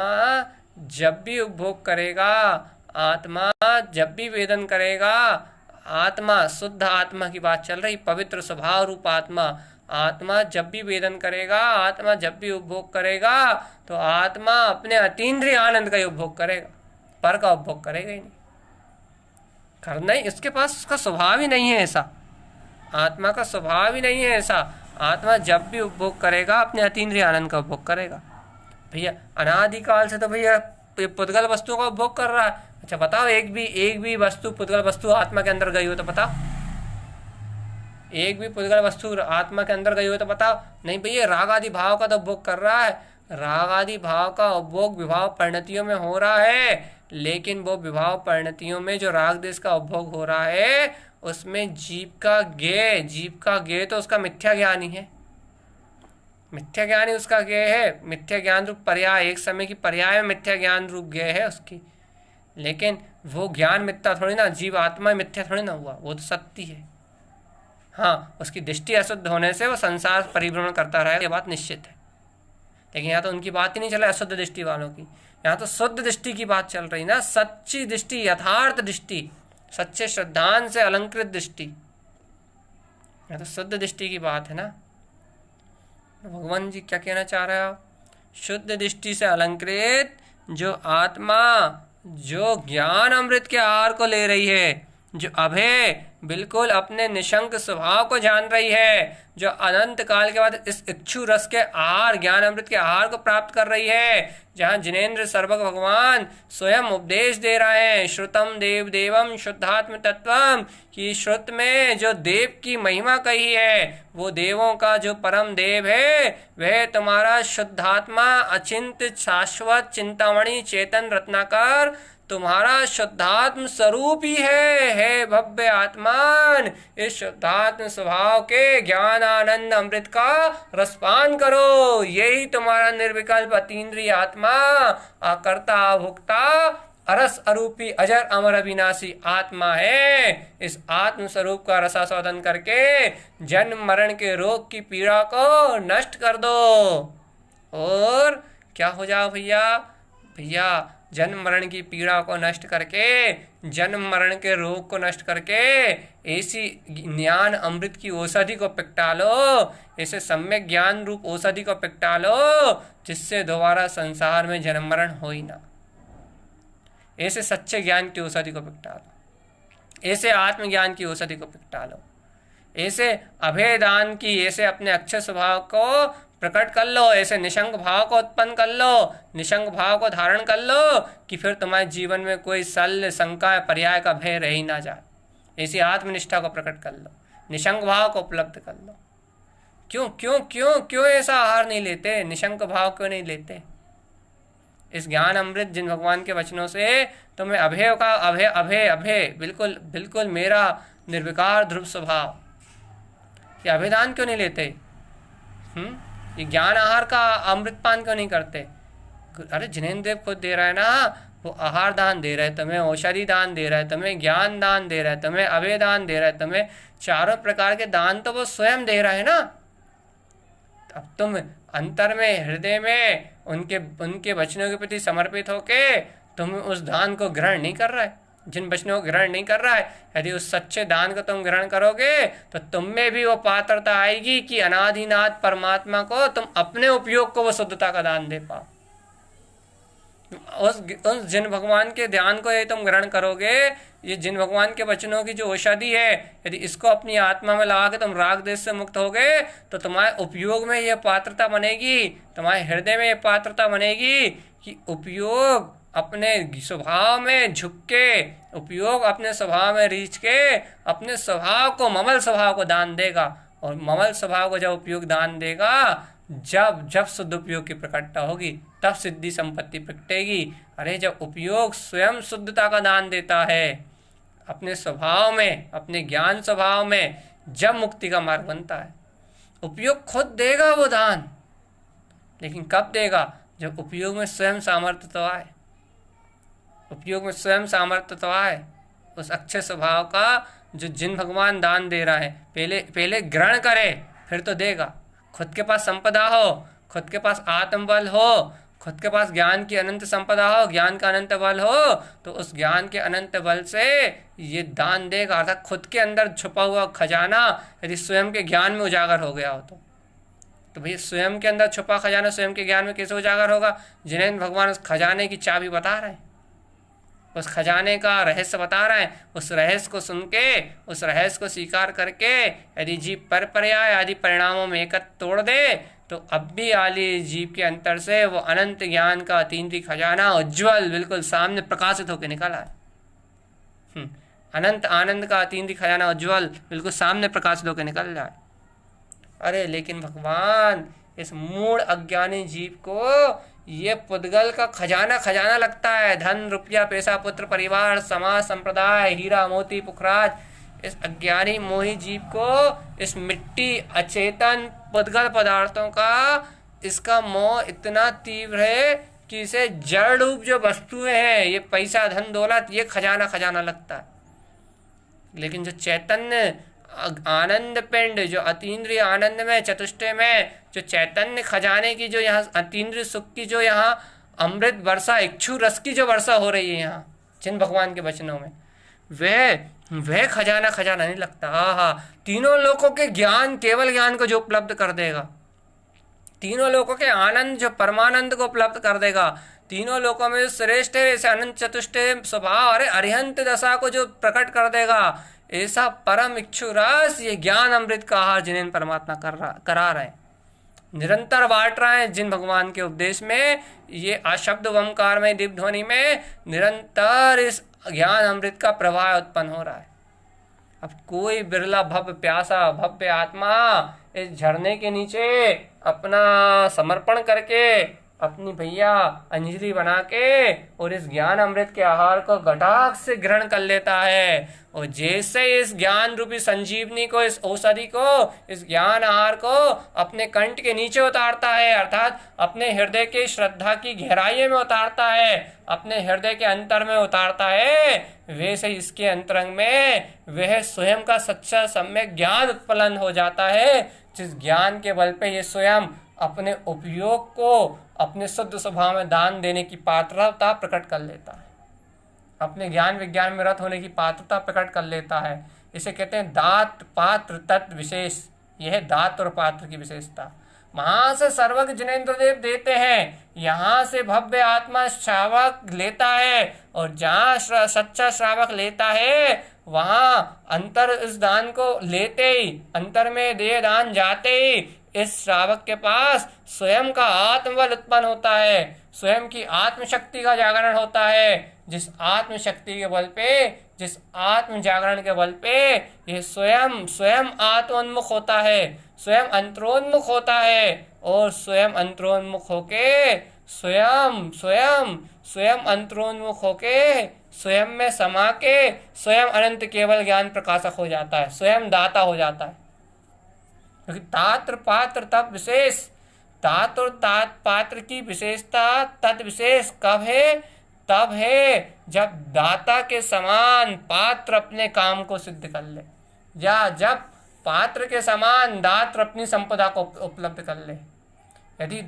S1: जब भी उपभोग करेगा, आत्मा जब भी वेदन करेगा, आत्मा शुद्ध आत्मा की बात चल रही, पवित्र स्वभाव रूप आत्मा, आत्मा जब भी वेदन करेगा, आत्मा जब भी उपभोग करेगा, तो आत्मा अपने अतीन्द्रिय आनंद का उपभोग करेगा, पर का उपभोग करेगा ही नहीं, करना ही इसके पास, उसका स्वभाव ही नहीं है ऐसा, आत्मा का स्वभाव ही नहीं है ऐसा। आत्मा जब भी उपभोग करेगा अपने अतीन्द्रिय आनंद का उपभोग करेगा। भैया अनादिकाल से तो भैया पुद्गल वस्तुओं का उपभोग कर रहा है। अच्छा बताओ, एक भी वस्तु पुद्गल वस्तु आत्मा के अंदर गई हो तो बताओ, एक भी पुद्गल वस्तु आत्मा के अंदर गई हो तो बताओ। नहीं भैया, राग आदि भाव का तो उपभोग कर रहा है, राग आदि भाव का उपभोग विभाव परिणतियों में हो रहा है, लेकिन वो विभाव परिणतियों में जो राग देश का उपभोग हो रहा है, उसमें जीव का गेय तो उसका मिथ्या ज्ञान ही है, मिथ्या ज्ञान ही उसका गेय है। मिथ्या ज्ञान रूप पर्याय, एक समय की पर्याय में मिथ्या ज्ञान रूप गेय है उसकी, लेकिन वो ज्ञान मिथ्या थोड़ी ना, जीव आत्मा मिथ्या थोड़ी ना हुआ, वो तो सत्य है। हाँ, उसकी दृष्टि अशुद्ध होने से वो संसार परिभ्रमण करता रहेगा, ये बात निश्चित है। लेकिन यहाँ तो उनकी बात ही नहीं चल रही अशुद्ध दृष्टि वालों की, यहाँ तो शुद्ध दृष्टि की बात चल रही ना, सच्ची दृष्टि, यथार्थ दृष्टि, सच्चे श्रद्धान से अलंकृत दृष्टि, यहाँ तो शुद्ध दृष्टि की बात है ना। भगवान जी क्या कहना चाह रहे हो? शुद्ध दृष्टि से अलंकृत जो आत्मा, जो ज्ञान अमृत के आहार को ले रही है, जो अभय बिल्कुल अपने निशंक स्वभाव को जान रही है, जो अनंत काल के बाद इस इच्छु रस के आहार, ज्ञान अमृत के आहार को प्राप्त कर रही है, जहाँ जिनेन्द्र सर्वक भगवान स्वयं उपदेश दे रहे हैं, श्रुतम देव देवम शुद्धात्म तत्वम, कि श्रुत में जो देव की महिमा कही है, वो देवों का जो परम देव है, वह तुम्हारा शुद्धात्मा, अचिंत शाश्वत चिंतामणि चेतन रत्नाकर तुम्हारा शुद्धात्म स्वरूप ही है भव्य आत्मान। इस शुद्धात्म स्वभाव के ज्ञान आनंद अमृत का रसपान करो। यही तुम्हारा निर्विकल्प अतीन्द्रिय आत्मा, आकर्ता अभोक्ता अरस अरूपी अजर अमर अविनाशी आत्मा है। इस आत्म स्वरूप का रसास्वादन करके जन्म मरण के रोग की पीड़ा को नष्ट कर दो। और क्या हो जाओ भैया जन्म मरण की पीड़ा को नष्ट करके, जन्म मरण के रोग को नष्ट करके ऐसी ज्ञान अमृत की औषधि को पिकटा लो, ऐसे सम्यक ज्ञान रूप औषधि को पिकटा लो जिससे दोबारा संसार में जन्म मरण हो ही ना। ऐसे सच्चे ज्ञान की औषधि को पिकटा लो, ऐसे आत्मज्ञान की औषधि को पिकटा लो, ऐसे अभेदान की, ऐसे अपने अक्षय स्वभाव को प्रकट कर लो, ऐसे निशंक भाव को उत्पन्न कर लो, निशंक भाव को धारण कर लो कि फिर तुम्हारे जीवन में कोई शल्य शंका पर्याय का भय रह ही ना जाए। ऐसी आत्मनिष्ठा को प्रकट कर लो, निशंक भाव को उपलब्ध कर लो। क्यों क्यों क्यों क्यों ऐसा आहार नहीं लेते, निशंक भाव क्यों नहीं लेते? इस ज्ञान अमृत जिन भगवान के वचनों से तुम्हें अभय का अभय अभय अभय बिल्कुल बिल्कुल मेरा निर्विकार ध्रुव स्वभाव, ये अभेदान क्यों नहीं लेते? ये ज्ञान आहार का अमृतपान क्यों नहीं करते? अरे जिनेंद्र देव खुद दे रहा है ना, वो आहार दान दे रहा है तुम्हें, औषधि दान दे रहा है तुम्हें, ज्ञान दान दे रहा है तुम्हें, अभय दान दे रहा है तुम्हें, चारों प्रकार के दान तो वो स्वयं दे रहा है ना। अब तुम अंतर में, हृदय में उनके वचनों के प्रति समर्पित होके तुम उस दान को ग्रहण नहीं कर रहा है, जिन वचनों को ग्रहण नहीं कर रहा है। यदि उस सच्चे दान को तुम ग्रहण करोगे तो तुम में भी वो पात्रता आएगी कि अनादिनाथ परमात्मा को तुम अपने उपयोग को वो शुद्धता का दान दे पाओ। उस जिन भगवान के ध्यान को यदि तुम ग्रहण करोगे, ये जिन भगवान के वचनों की जो औषधि है, यदि इसको अपनी आत्मा में लगा के तुम राग देश से मुक्त होगे तो तुम्हारे उपयोग में ये पात्रता बनेगी, तुम्हारे हृदय में ये पात्रता बनेगी कि उपयोग अपने स्वभाव में झुक के, उपयोग अपने स्वभाव में रीछ के अपने स्वभाव को, ममल स्वभाव को दान देगा। और ममल स्वभाव को जब उपयोग दान देगा, जब शुद्ध उपयोग की प्रकटता होगी तब सिद्धि संपत्ति प्रकटेगी। अरे जब उपयोग स्वयं शुद्धता का दान देता है अपने स्वभाव में, अपने ज्ञान स्वभाव में, जब मुक्ति का मार्ग बनता है। उपयोग खुद देगा वो दान, लेकिन कब देगा? जब उपयोग में स्वयं सामर्थ्य तो आए, उपयोग में स्वयं सामर्थ्य तो आए। उस अक्षय स्वभाव का जो जिन भगवान दान दे रहा है, पहले ग्रहण करे फिर तो देगा। खुद के पास संपदा हो, खुद के पास आत्मबल हो, खुद के पास ज्ञान की अनंत संपदा हो, ज्ञान का अनंत बल हो, तो उस ज्ञान के अनंत बल से ये दान देगा। अर्थात खुद के अंदर छुपा हुआ खजाना यदि स्वयं के ज्ञान में उजागर हो गया हो तो भैया स्वयं के अंदर छुपा खजाना स्वयं के ज्ञान में कैसे उजागर होगा? जिन्हें भगवान उस खजाने की चाबी बता रहे हैं, उस खजाने का रहस्य बता रहे हैं। उस रहस्य को सुन के, उस रहस्य को स्वीकार करके यदि जीव पर पर्याय आदि परिणामों में एकत्र तोड़ दे तो अब भी आली जीव के अंतर से वो अनंत ज्ञान का अतीन्द्रिय खजाना उज्ज्वल बिल्कुल सामने प्रकाशित होकर निकला है। अनंत आनंद का अतीन्द्रिय खजाना उज्ज्वल बिल्कुल सामने प्रकाशित होकर निकल जाए। अरे लेकिन भगवान इस मूढ़ अज्ञानी जीव को ये पुद्गल का खजाना लगता है। धन, रुपया, पैसा, पुत्र, परिवार, समाज, संप्रदाय, हीरा, मोती, पुखराज, इस अज्ञानी मोही जीव को इस मिट्टी, अचेतन पुद्गल पदार्थों का इसका मोह इतना तीव्र है कि इसे जड़ रूप जो वस्तुएं हैं, ये पैसा, धन, दौलत, ये खजाना लगता है। लेकिन जो चैतन्य आनंद पिंड, जो अतीन्द्रिय आनंद में, चतुष्टय में जो चैतन्य खजाने की जो यहाँ अतीन्द्रिय सुख की जो यहाँ अमृत वर्षा, इच्छु रस की जो वर्षा हो रही है यहाँ जिन भगवान के वचनों में, वह खजाना नहीं लगता। तीनों लोगों के ज्ञान, केवल ज्ञान को जो उपलब्ध कर देगा, तीनों लोगों के आनंद, जो परमानंद को उपलब्ध कर देगा, तीनों लोगों में जो श्रेष्ठ है ऐसे अनंत चतुष्टय स्वभाव, अरे अरिहंत दशा को जो प्रकट कर देगा, ऐसा परम इच्छु रस, ये ज्ञान अमृत का आहार जिन्हें परमात्मा करा रहे हैं, निरंतर बांट रहे हैं जिन भगवान के उपदेश में, ये अशब्द ओंकार में, दिव्य ध्वनि में निरंतर इस ज्ञान अमृत का प्रवाह उत्पन्न हो रहा है। अब कोई बिरला भव्य प्यासा, भव्य आत्मा इस झरने के नीचे अपना समर्पण करके अपनी भैया अंजलि बना के और इस ज्ञान अमृत के आहार को गटाक से ग्रहण कर लेता है। और जैसे इस ज्ञान रूपी संजीवनी को, इस औषधि को, इस ज्ञान आहार को अपने कंठ के नीचे उतारता है, अर्थात अपने हृदय की श्रद्धा की गहराई में उतारता है, अपने हृदय के अंतर में उतारता है, वैसे इसके अंतरंग में वह स्वयं का सच्चा सम्यक ज्ञान उत्पन्न हो जाता है, जिस ज्ञान के बल पे ये स्वयं अपने उपयोग को अपने शुद्ध स्वभाव में दान देने की पात्रता प्रकट कर लेता है, अपने ज्ञान विज्ञान में रत होने की पात्रता प्रकट कर लेता है। इसे कहते हैं दात पात्र तत्व विशेष। यह है दात और पात्र की विशेषता। वहां से सर्वज्ञ जिनेंद्र देव देते हैं, यहाँ से भव्य आत्मा श्रावक लेता है, और जहाँ सच्चा श्रावक लेता है वहां अंतर इस दान को लेते ही, अंतर में देह दान जाते ही इस श्रावक के पास स्वयं का आत्मबल उत्पन्न होता है, स्वयं की आत्मशक्ति का जागरण होता है, जिस आत्मशक्ति के बल पे, जिस आत्म जागरण के बल पे ये स्वयं स्वयं आत्मोन्मुख होता है, स्वयं अंतरोन्मुख होता है, और स्वयं अंतरोन्मुख होके स्वयं स्वयं स्वयं अंतरोन्मुख होके स्वयं में समा के स्वयं अनंत केवल ज्ञान प्रकाशक हो जाता है, स्वयं दाता हो जाता है। क्योंकि तात्र पात्र तब विशेष, तात और तात पात्र की विशेषता तद विशेष कब है? तब है जब दाता के समान पात्र अपने काम को सिद्ध कर ले, या जब पात्र के समान दात्र अपनी संपदा को उपलब्ध कर ले। यदि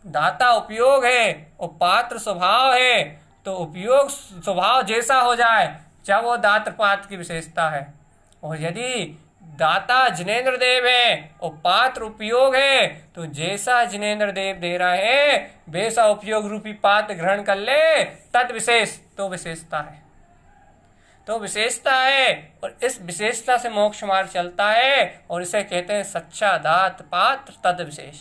S1: दाता उपयोग है और पात्र स्वभाव है, तो उपयोग स्वभाव जैसा हो जाए जब वो दात्र पात्र की विशेषता है। और यदि दाता जिनेंद्र देव है और पात्र उपयोग है, तो जैसा जिनेंद्र देव दे रहा है वैसा उपयोग रूपी पात्र ग्रहण कर ले, तद विशेष तो विशेषता है, तो विशेषता है। और इस विशेषता से मोक्ष मार्ग चलता है, और इसे कहते हैं सच्चा दात पात्र तद विशेष।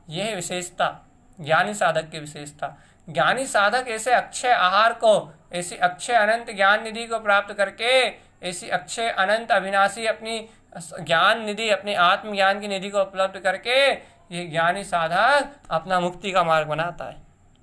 S1: यह है विशेषता, ज्ञानी साधक की विशेषता। ज्ञानी साधक ऐसे अक्षय आहार को, ऐसी अक्षय अनंत ज्ञान निधि को प्राप्त करके, ऐसी अक्षय अनंत अविनाशी अपनी ज्ञान निधि, अपनी आत्मज्ञान की निधि को उपलब्ध करके ये ज्ञानी साधक अपना मुक्ति का मार्ग बनाता है।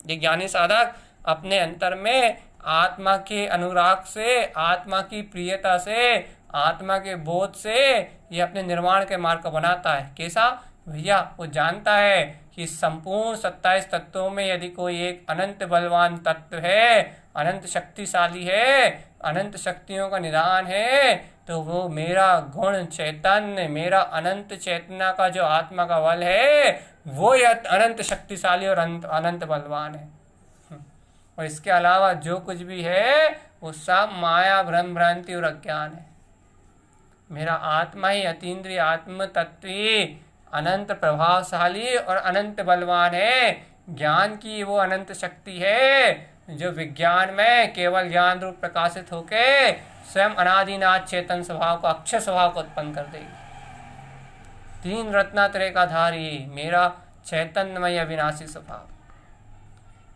S1: ये ज्ञानी साधक अपने अंतर में आत्मा के अनुराग से, आत्मा की प्रियता से, आत्मा के बोध से ये अपने निर्माण के मार्ग को बनाता है। कैसा? भैया वो जानता है कि संपूर्ण 27 तत्वों में यदि कोई एक अनंत बलवान तत्व है, अनंत शक्तिशाली है, अनंत शक्तियों का निधान है, तो वो मेरा गुण चैतन्य, मेरा अनंत चेतना का जो आत्मा का बल है, वो अनंत शक्तिशाली और अनंत बलवान है। और इसके अलावा जो कुछ भी है वो सब माया, भ्रम, भ्रांति और अज्ञान है। मेरा आत्मा ही अतीन्द्रिय आत्म तत्व अनंत प्रभावशाली और अनंत बलवान है। ज्ञान की वो अनंत शक्ति है जो विज्ञान में केवल ज्ञान रूप प्रकाशित होके स्वयं अनादिनाथ चेतन स्वभाव को, अक्षय स्वभाव को उत्पन्न कर देगी। तीन रत्नात्रय का धारी मेरा चैतन्यमय अविनाशी स्वभाव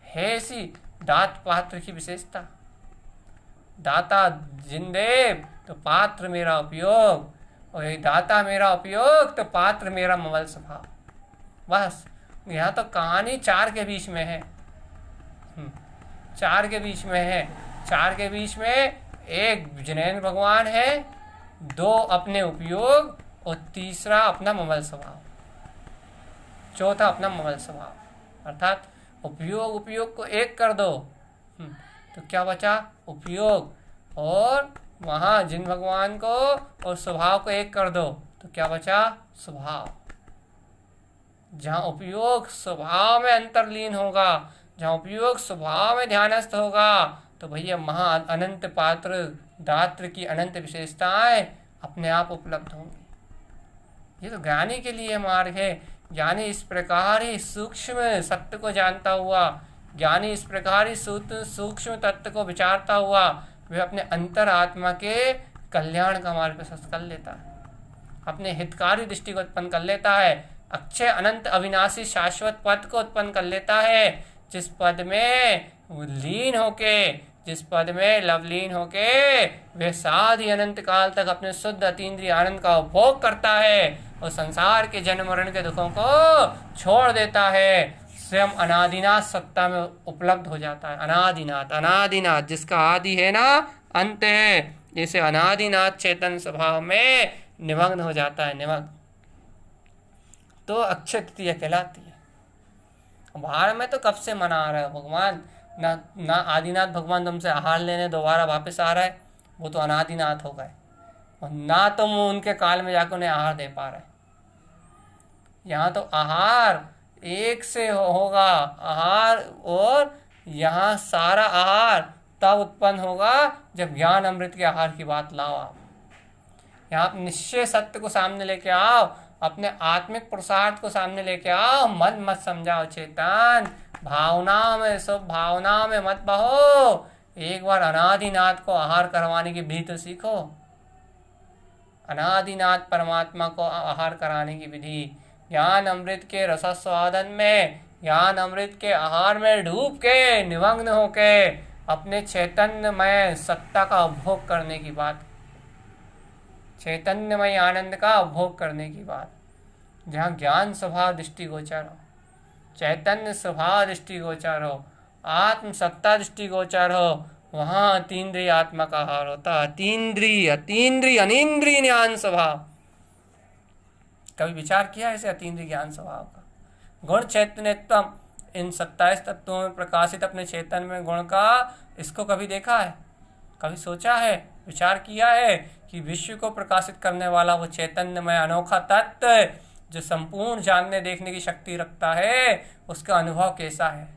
S1: है। ऐसी दात पात्र की विशेषता। दाता जिनदेव तो पात्र मेरा उपयोग, और ये दाता मेरा उपयोग तो पात्र मेरा मवल स्वभाव। बस यहाँ तो कहानी चार के बीच में है, चार के बीच में है। चार के बीच में एक जिनेंद्र भगवान है, दो अपने उपयोग, और तीसरा अपना मवल स्वभाव, चौथा अपना मवल स्वभाव। अर्थात उपयोग को एक कर दो तो क्या बचा? उपयोग। और वहाँ जिन भगवान को और स्वभाव को एक कर दो तो क्या बचा? स्वभाव। जहाँ उपयोग स्वभाव में अंतर्लीन होगा, जहाँ उपयोग स्वभाव में ध्यानस्थ होगा, तो भैया महा अनंत पात्र दात्र की अनंत विशेषताएं अपने आप उपलब्ध होंगी। ये तो ज्ञानी के लिए मार्ग है। ज्ञानी इस प्रकार ही सूक्ष्म सत्य को जानता हुआ, ज्ञानी इस प्रकार ही सूक्ष्म तत्व को विचारता हुआ वह अपने अंतर आत्मा के कल्याण का मार्ग प्रशस्त कर लेता है, अपने हितकारी दृष्टि को उत्पन्न कर लेता है, अक्षय अनंत अविनाशी शाश्वत पद को उत्पन्न कर लेता है, जिस पद में लीन होके, जिस पद में लवलीन होके वह साध ही अनंत काल तक अपने शुद्ध अतीन्द्रिय आनंद का उपभोग करता है। और संसार के जन्म मरण के दुखों को छोड़ देता है, स्वयं अनादिनाथ सत्ता में उपलब्ध हो जाता है। अनादिनाथ, अनादिनाथ जिसका आदि है ना अंत है, जैसे अनादिनाथ चेतन स्वभाव में निमग्न हो जाता है, निमग्न। तो अक्षय तृतीया कहलाती है। बाहर में तो कब से मना आ रहा है भगवान, ना आदिनाथ भगवान तुमसे आहार लेने दोबारा वापस आ रहा है, वो तो अनादिनाथ हो गए, और ना तुम उनके काल में जाकर उन्हें आहार दे पा रहे। यहाँ तो आहार एक से होगा आहार, और यहाँ सारा आहार तब उत्पन्न होगा जब ज्ञान अमृत के आहार की बात लाओ। आप यहाँ आप निश्चय सत्य को सामने लेके आओ, अपने आत्मिक पुरुषार्थ को सामने लेके आओ, मन मत समझाओ चेतन, भावनाओं में, सब भावनाओं में मत बहो। एक बार अनादिनाथ को आहार करवाने की विधि तो सीखो, अनादिनाथ परमात्मा को आहार कराने की विधि। ज्ञान अमृत के रसस्वादन में, ज्ञान अमृत के आहार में डूब के, निमग्न होके अपने चैतन्यमय सत्ता का उपभोग करने की बात, चैतन्यमय आनंद का उपभोग करने की बात। जहाँ ज्ञान स्वभाव दृष्टिगोचर हो, चैतन्य स्वभाव दृष्टिगोचर हो, आत्म सत्ता दृष्टिगोचर हो, वहाँ अतीन्द्रिय आत्मा का आहार होता है। अतीन्द्रिय, अतीन्द्रिय, अनीन्द्रिय ज्ञान स्वभाव। कभी विचार किया ऐसे अतीन्द्रिय ज्ञान स्वभाव का? गुण चैतन्यत्वम, इन 27 तत्वों में प्रकाशित अपने चेतन में गुण का, इसको कभी देखा है? कभी सोचा है, विचार किया है कि विश्व को प्रकाशित करने वाला वो चैतन्यमय अनोखा तत्व जो संपूर्ण जानने देखने की शक्ति रखता है, उसका अनुभव कैसा है?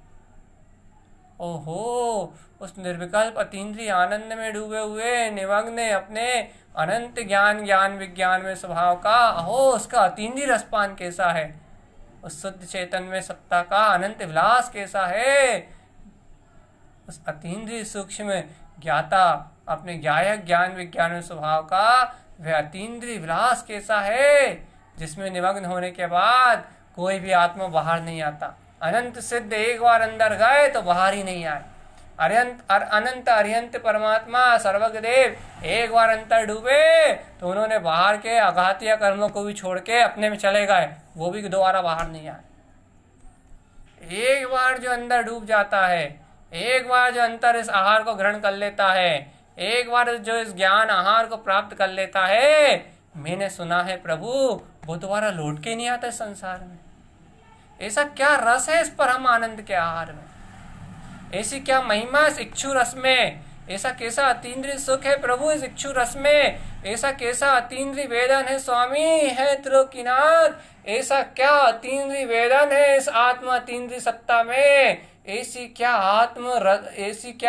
S1: ओहो, उस निर्विकल्प अतीन्द्रिय आनंद में डूबे हुए निमग्न अपने अनंत ज्ञान, ज्ञान विज्ञान में स्वभाव का, अहो उसका अतीन्द्रिय रसपान कैसा है? उस शुद्ध चेतन में सत्ता का अनंत विलास कैसा है? उस अतीन्द्रिय सूक्ष्म ज्ञाता अपने ज्ञायक ज्ञान विज्ञान में स्वभाव का वह अतीन्द्रिय विलास कैसा है, जिसमें निमग्न होने के बाद कोई भी आत्मा बाहर नहीं आता। अनंत सिद्ध एक बार अंदर गए तो बाहर ही नहीं आए। अनंत अरिहंत परमात्मा सर्वज्ञ देव एक बार अंतर डूबे तो उन्होंने बाहर के आघातीय कर्मों को भी छोड़ के अपने में चले गए, वो भी दोबारा बाहर नहीं आए। एक बार जो अंदर डूब जाता है, एक बार जो अंतर इस आहार को ग्रहण कर लेता है, एक बार जो इस ज्ञान आहार को प्राप्त कर लेता है, मैंने सुना है प्रभु वो दोबारा लौट के नहीं आता इस संसार में। ऐसा क्या रस है इस परम आनंद के आहार में, ऐसी क्या महिमा इस इक्षु रस में, ऐसा कैसा अतीन्द्रिय सुख है प्रभु इस इक्षु रस में, ऐसा कैसा अतीन्द्रिय वेदन है स्वामी है त्रिलोकीनाथ, ऐसा क्या अतीन्द्रिय वेदन है इस आत्मा अतीन्द्रिय सत्ता में, ऐसी क्या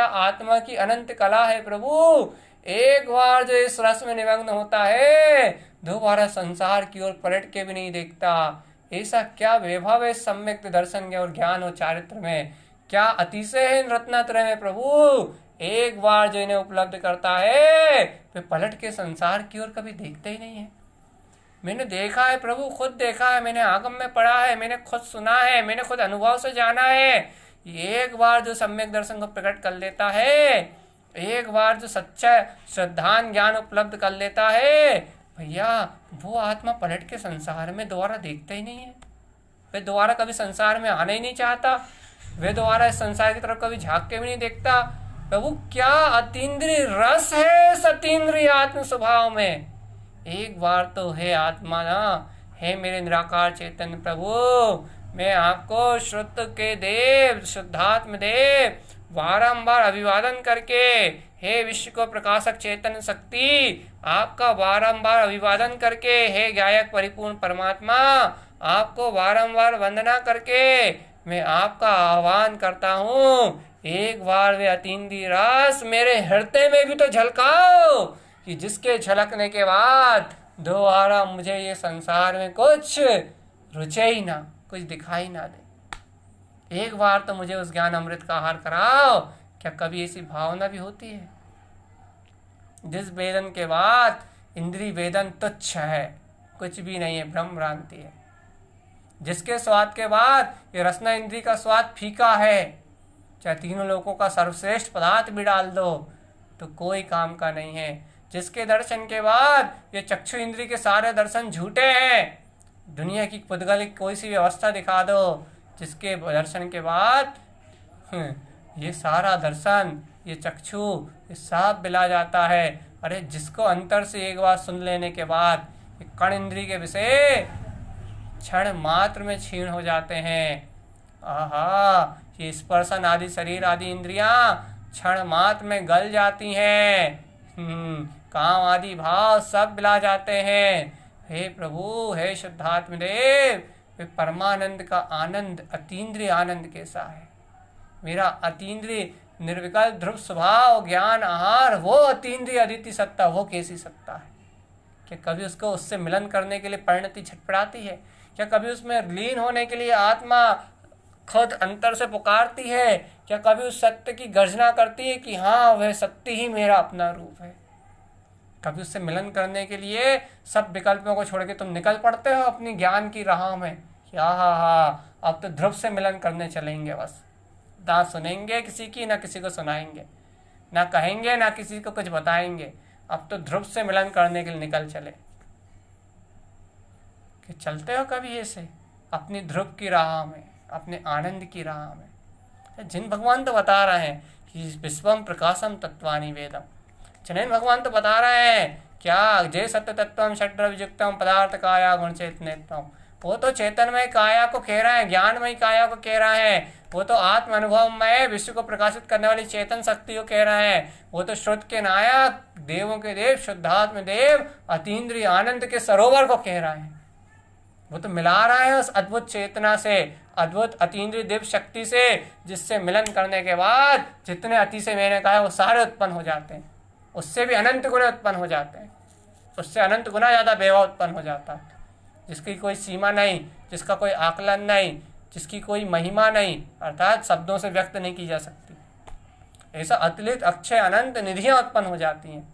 S1: आत्मा की अनंत कला है प्रभु। एक बार जो इस रस में निमग्न होता है दोबारा संसार की ओर पलट के भी नहीं देखता। ऐसा क्या वैभव है सम्यक दर्शन और ज्ञान और चारित्र में, क्या अतिशय है इन रत्नात्रय में प्रभु। एक बार जो इन्हें उपलब्ध करता है वे पलट के संसार की ओर कभी देखते ही नहीं है। मैंने देखा है प्रभु, खुद देखा है, मैंने आगम में पढ़ा है, मैंने खुद सुना है, मैंने खुद अनुभव से जाना है। एक बार जो सम्यक दर्शन को प्रकट कर लेता है, एक बार जो सच्चा श्रद्धान ज्ञान उपलब्ध कर लेता है, भैया वो आत्मा पलट के संसार में दोबारा देखता ही नहीं है। वे दोबारा कभी संसार में आना ही नहीं चाहता, वे दोबारा इस संसार की तरफ कभी झांक के भी नहीं देखता। प्रभु क्या अतीन्द्रिय रस है इस अतीन्द्रिय आत्म स्वभाव में। एक बार तो है आत्मा ना, है मेरे निराकार चैतन्य प्रभु, मैं आपको श्रुत के देव, शुद्धात्म देव बारंबार अभिवादन करके, हे विश्व को प्रकाशक चैतन्य शक्ति, आपका बारंबार अभिवादन करके, हे गायक परिपूर्ण परमात्मा, आपको बारंबार वंदना करके मैं आपका आह्वान करता हूँ, एक बार वे अतीन्द्रिय रस मेरे हृदय में भी तो झलकाओ, कि जिसके झलकने के बाद दोबारा मुझे ये संसार में कुछ रुचे ही ना, कुछ दिखाई ना दे। एक बार तो मुझे उस ज्ञान अमृत का आहार कराओ। क्या कभी ऐसी भावना भी होती है? जिस वेदन के बाद इंद्रिय वेदन तुच्छ है, कुछ भी नहीं है, भ्रम भ्रांति है। जिसके स्वाद के बाद ये रसना इंद्रिय का स्वाद फीका है, चाहे तीनों लोगों का सर्वश्रेष्ठ पदार्थ भी डाल दो तो कोई काम का नहीं है। जिसके दर्शन के बाद ये चक्षु इंद्रिय के सारे दर्शन झूठे हैं, दुनिया की पुद्गलिक कोई सी व्यवस्था दिखा दो जिसके दर्शन के बाद ये सारा दर्शन, ये चक्षु, ये सब बिला जाता है। अरे जिसको अंतर से एक बार सुन लेने के बाद ये कण इंद्रिय के विषय क्षण मात्र में क्षीण हो जाते हैं। आहा, ये स्पर्शन आदि शरीर आदि इंद्रियां क्षण मात्र में गल जाती हैं। काम आदि भाव सब बिला जाते हैं। हे प्रभु, हे शुद्धात्म देव, वे परमानंद का आनंद अतीन्द्रिय आनंद कैसा है। मेरा अतीन्द्रिय निर्विकल्प ध्रुव स्वभाव ज्ञान आहार, वो अतीन्द्रिय अदिति सत्ता, वो कैसी सत्ता है। क्या कभी उसको उससे मिलन करने के लिए परिणति छटपटाती है? क्या कभी उसमें लीन होने के लिए आत्मा खुद अंतर से पुकारती है? क्या कभी उस सत्य की गर्जना करती है कि हाँ, वह सत्य ही मेरा अपना रूप है? कभी उससे मिलन करने के लिए सब विकल्पों को छोड़ के तुम निकल पड़ते हो अपनी ज्ञान की राह में? क्या हाँ, अब तो ध्रुव से मिलन करने चलेंगे बस। ना सुनेंगे किसी की, ना किसी को सुनाएंगे, ना कहेंगे, ना किसी को कुछ बताएंगे। अब तो ध्रुव से मिलन करने के लिए निकल चले। कि चलते हो कभी ऐसे अपनी ध्रुव की राह में, अपने आनंद की राह में? जिन भगवान तो बता रहे हैं कि विश्वम प्रकाशम तत्वानि वेदम, जिन भगवान तो बता रहे हैं क्या, जय सत्य तत्वम षड्रवियुक्तम पदार्थ काया गुण चेतनत्वम। वो तो चेतनमय काया को कह रहे हैं, ज्ञानमय काया को कह रहे हैं। वो तो आत्म अनुभव में विश्व को प्रकाशित करने वाली चेतन शक्ति को कह रहे हैं। वो तो श्रुत के नायक, देवों के देव, शुद्धात्म देव, अतीन्द्रिय आनंद के सरोवर को कह रहे हैं। वो तो मिला रहा है उस अद्भुत चेतना से, अद्भुत अतीन्द्रिय दिव्य शक्ति से, जिससे मिलन करने के बाद जितने अति से मैंने कहा वो सारे उत्पन्न हो जाते हैं। उससे भी अनंत गुना उत्पन्न हो जाते हैं, उससे अनंत गुना ज़्यादा वैभव उत्पन्न हो जाता है, जिसकी कोई सीमा नहीं, जिसका कोई आकलन नहीं, जिसकी कोई महिमा नहीं, अर्थात शब्दों से व्यक्त नहीं की जा सकती। ऐसा अतुलित अक्षय अनंत निधियाँ उत्पन्न हो जाती हैं।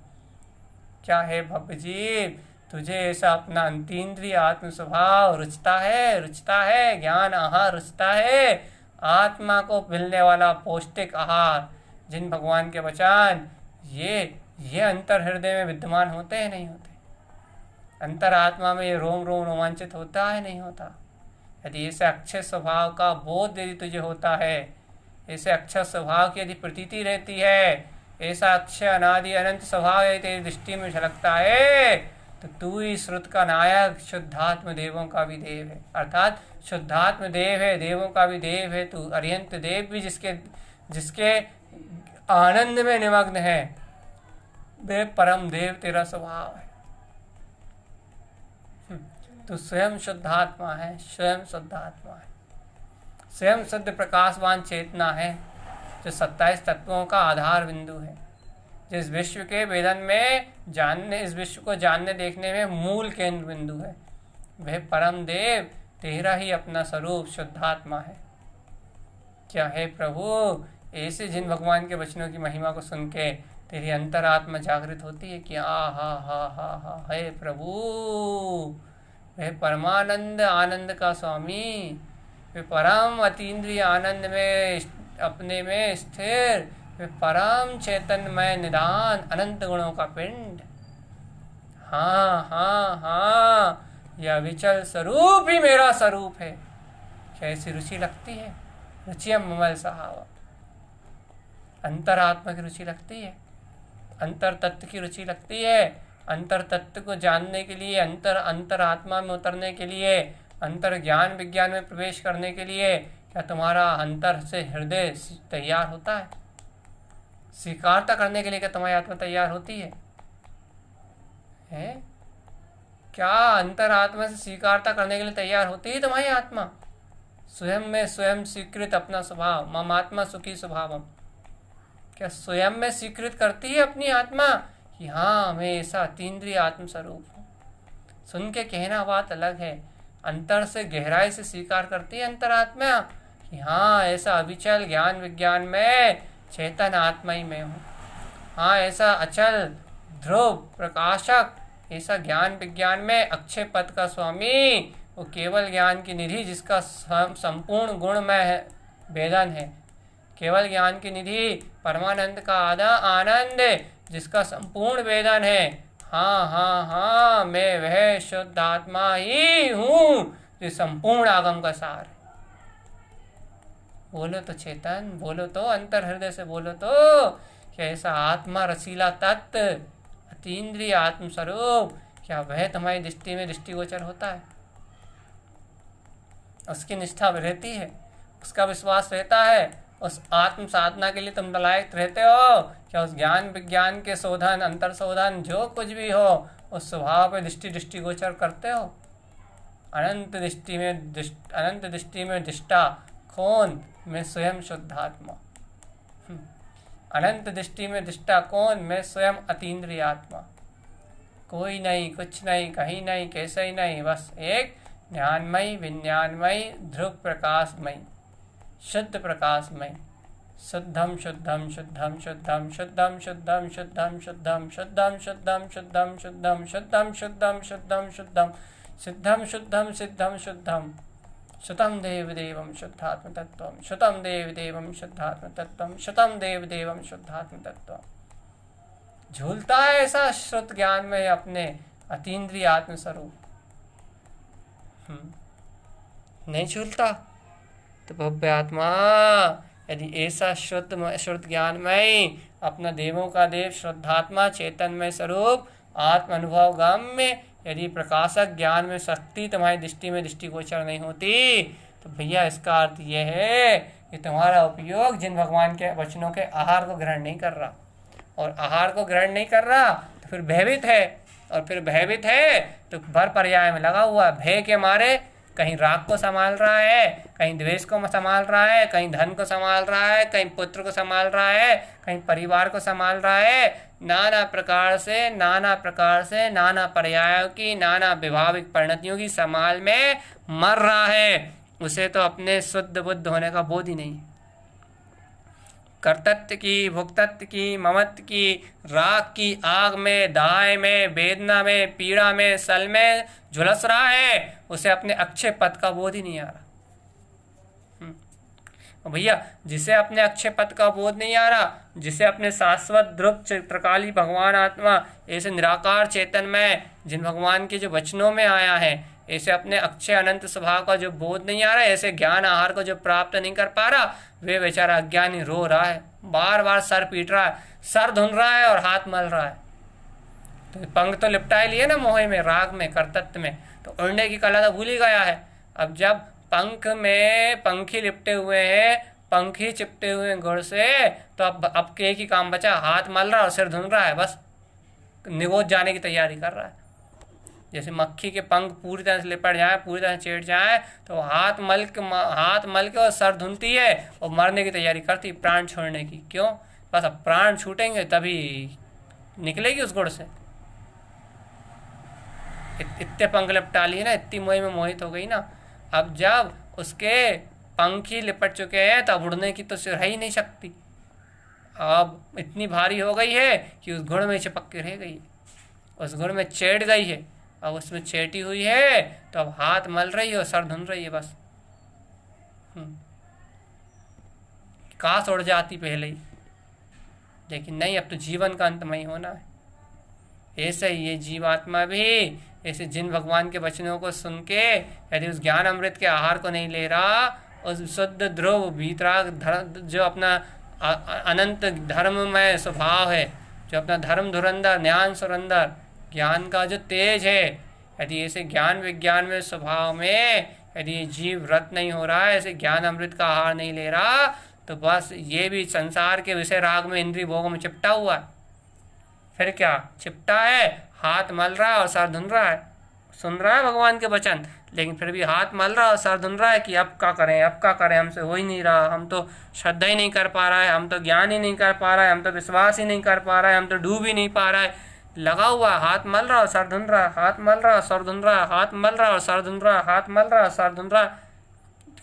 S1: क्या है भव्य जीव, तुझे ऐसा अपना अंतीन्द्रिय आत्म स्वभाव रुचता है, ज्ञान आहार रुचता है, आत्मा को मिलने वाला पौष्टिक आहार, जिन भगवान के वचन ये अंतर हृदय में विद्यमान होते हैं नहीं होते? अंतर आत्मा में ये रोम रोम रोमांचित होता है नहीं होता? यदि ऐसे अक्षय स्वभाव का बोध यदि तुझे होता है, ऐसे अक्षय स्वभाव की यदि प्रतीति रहती है, ऐसा अक्षय अनादि अनंत स्वभाव यदि तेरी दृष्टि में झलकता है, तो तू ही श्रुत का नायक, शुद्धात्म देवों का भी देव है। अर्थात शुद्धात्म देव है, देवों का भी देव है तू। अरियंत देव भी जिसके आनंद में निमग्न है, वे परम देव तेरा स्वभाव है। तू स्वयं शुद्धात्मा है, स्वयं शुद्धात्मा है, स्वयं शुद्ध प्रकाशवान चेतना है, जो 27 तत्वों का आधार बिंदु है, जिस विश्व के वेदन में इस विश्व को जानने देखने में मूल केंद्र बिंदु है। वह परम देव तेरा ही अपना स्वरूप शुद्धात्मा है। क्या है प्रभु, ऐसे जिन भगवान के वचनों की महिमा को सुन के तेरी अंतरात्मा जागृत होती है कि हा हे प्रभु, वह परमानंद आनंद का स्वामी, वे परम अतीन्द्रिय आनंद में अपने में स्थिर, वे परम चैतन्यमय निदान अनंत गुणों का पिंड। हाँ, यह विचल स्वरूप ही मेरा स्वरूप है। कैसी रुचि लगती है, रुचियम ममल सहावा। अंतरात्मा की रुचि लगती है, अंतर तत्व की रुचि लगती है। अंतर तत्व को जानने के लिए, अंतरात्मा में उतरने के लिए, अंतर ज्ञान विज्ञान में प्रवेश करने के लिए क्या तुम्हारा अंतर से हृदय तैयार होता है? स्वीकारता करने के लिए क्या तुम्हारी आत्मा तैयार होती है? क्या अंतरात्मा से स्वीकारता करने के लिए तैयार होती है तुम्हारी आत्मा? स्वयं में स्वयं स्वीकृत अपना स्वभाव, ममात्मा सुखी स्वभावम, क्या स्वयं में स्वीकृत करती है अपनी आत्मा कि हाँ, मैं ऐसा अतीन्द्रिय आत्म स्वरूप हूँ? सुन के कहना बात अलग है, अंतर से गहराई से स्वीकार करती है अंतरात्मा कि हाँ, ऐसा अविचल ज्ञान विज्ञान में चेतन आत्मा ही मैं हूँ। हाँ, ऐसा अचल ध्रुव प्रकाशक, ऐसा ज्ञान विज्ञान में अक्षय पद का स्वामी, वो केवल ज्ञान की निधि जिसका संपूर्ण गुणमय वेदन है, केवल ज्ञान की निधि परमानंद का आधा आनंद जिसका संपूर्ण वेदन है। हाँ हाँ हाँ, मैं वह शुद्ध आत्मा ही हूँ जो संपूर्ण आगम का सार है। बोलो तो चेतन, बोलो तो अंतर हृदय से बोलो तो, क्या ऐसा आत्मा रसीला तत्व अतीन्द्रिय आत्म स्वरूप, क्या वह तुम्हारी दृष्टि में दृष्टिगोचर होता है? उसकी निष्ठा रहती है, उसका विश्वास रहता है, उस आत्म साधना के लिए तुम लायक रहते हो? क्या उस ज्ञान विज्ञान के शोधन अंतर शोधन जो कुछ भी हो उस स्वभाव पे दृष्टिगोचर करते हो? अनंत दृष्टि में दृष्टा कौन? मैं स्वयं शुद्धात्मा। अनंत दृष्टि में दृष्टा कौन? मैं स्वयं अतीन्द्रिय आत्मा। कोई नहीं, कुछ नहीं, कहीं नहीं, कैसे ही नहीं, बस एक ज्ञानमयी विज्ञानमयी ध्रुव प्रकाशमयी शुद्ध प्रकाशमयी, शुद्धम शुद्धम शुद्धम शुद्धम शुद्धम शुद्धम शुद्धम शुद्धम शुद्धम शुद्धम शुद्धम शुद्धम शुद्धम शुद्धम शुद्धम शुद्धम सिद्धम शुद्धम सिद्धम शुद्धम शुतम देव देवम शुद्धात्म तत्वम शुतम देव देवम शुद्धात्म तत्वम शुतम देव देवम शुद्धात्म तत्वम। झूलता है ऐसा श्रुत ज्ञान में अपने अतीन्द्रिय आत्म स्वरूप? नहीं झूलता तो भव्य आत्मा यदि ऐसा शुद्ध ज्ञान में अपना देवों का देव शुद्धात्मा चैतन्यमय स्वरूप आत्म अनुभव गम में यदि प्रकाशक ज्ञान में शक्ति तुम्हारी दृष्टि में दृष्टिगोचर नहीं होती, तो भैया इसका अर्थ यह है कि तुम्हारा उपयोग जिन भगवान के वचनों के आहार को ग्रहण नहीं कर रहा, और आहार को ग्रहण नहीं कर रहा तो फिर भयभीत है, और फिर भयभीत है तो भर पर्याय में लगा हुआ भय के मारे कहीं राग को संभाल रहा है, कहीं द्वेष को संभाल रहा है, कहीं धन को संभाल रहा है, कहीं पुत्र को संभाल रहा है, कहीं परिवार को संभाल रहा है, नाना प्रकार से नाना पर्यायों की नाना विभाविक परिणतियों की संभाल में मर रहा है। उसे तो अपने शुद्ध बुद्ध होने का बोध ही नहीं। कर्तृत्व की, भुक्तत्व की, ममत्व की, राग की आग में, दाह में, वेदना में, पीड़ा में, सल में झुलस रहा है, उसे अपने अक्षय पद का बोध ही नहीं आ रहा। भैया जिसे अपने अक्षय पद का बोध नहीं आ रहा, जिसे अपने शाश्वत ध्रुव चित्रकाली भगवान आत्मा ऐसे निराकार चेतन में जिन भगवान के जो वचनों में आया है, ऐसे अपने अक्षय अनंत स्वभाव का जो बोध नहीं आ रहा है, ऐसे ज्ञान आहार को जो प्राप्त नहीं कर पा रहा, वे बेचारा अज्ञानी रो रहा है, बार बार सर पीट रहा है, सर धुन रहा है और हाथ मल रहा है। तो पंख तो लिपटा ही लिए ना मोह में, राग में, कर्तत्व में, तो उड़ने की कला तो भूल ही गया है। अब जब पंख में पंखी लिपटे हुए हैं, पंखी चिपटे हुए गुड़ से, तो अब एक ही काम बचा, हाथ मल रहा है और सिर धुन रहा है, बस निगोद जाने की तैयारी कर रहा है। जैसे मक्खी के पंख पूरी तरह से लिपट जाए, पूरी तरह से चेट जाए, तो हाथ मल के और सर धुनती है और मरने की तैयारी करती, प्राण छोड़ने की। क्यों? बस अब प्राण छूटेंगे तभी निकलेगी उस गुड़ से। इतने पंख लिपटा लिए ना, इतनी मोह में मोहित हो गई ना, अब जब उसके पंख ही लिपट चुके हैं तो अब उड़ने की तो रह ही नहीं सकती। अब इतनी भारी हो गई है कि उस गुड़ में चिपक के रह गई, उस गुड़ में चेट गई है। अब उसमें चेटी हुई है तो अब हाथ मल रही है और सर धुन रही है बस। काश उड़ जाती पहले ही, लेकिन नहीं, अब तो जीवन का अंतमय होना है। ऐसे ही ये जीवात्मा भी ऐसे जिन भगवान के वचनों को सुन के यदि उस ज्ञान अमृत के आहार को नहीं ले रहा, उस शुद्ध ध्रुव भीतराग जो अपना अनंत धर्ममय स्वभाव है, जो अपना धर्म धुरंधर ज्ञान सुरंदर ज्ञान का जो तेज है, यदि ऐसे ज्ञान विज्ञान में स्वभाव में यदि जीव व्रत नहीं हो रहा है, ऐसे ज्ञान अमृत का आहार नहीं ले रहा, तो बस ये भी संसार के विषय राग में इंद्रिय भोगों में चिपटा हुआ है। फिर क्या चिपटा है? हाथ मल रहा है और सर धुन रहा है, सुन रहा है भगवान के वचन, लेकिन फिर भी हाथ मल रहा है और सर धुन रहा है कि अब क्या करें, अब क्या करें, हमसे हो ही नहीं रहा, हम तो श्रद्धा ही नहीं कर पा रहा है, हम तो ज्ञान ही नहीं कर पा रहा है, हम तो विश्वास ही नहीं कर पा रहा है, हम तो डूब ही नहीं पा रहा है। लगा हुआ, हाथ मल रहा और सर धुन रहा, हाथ मल रहा सर धुन रहा, हाथ मल रहा और सर धुन रहा, हाथ मल रहा सर धुन रहा,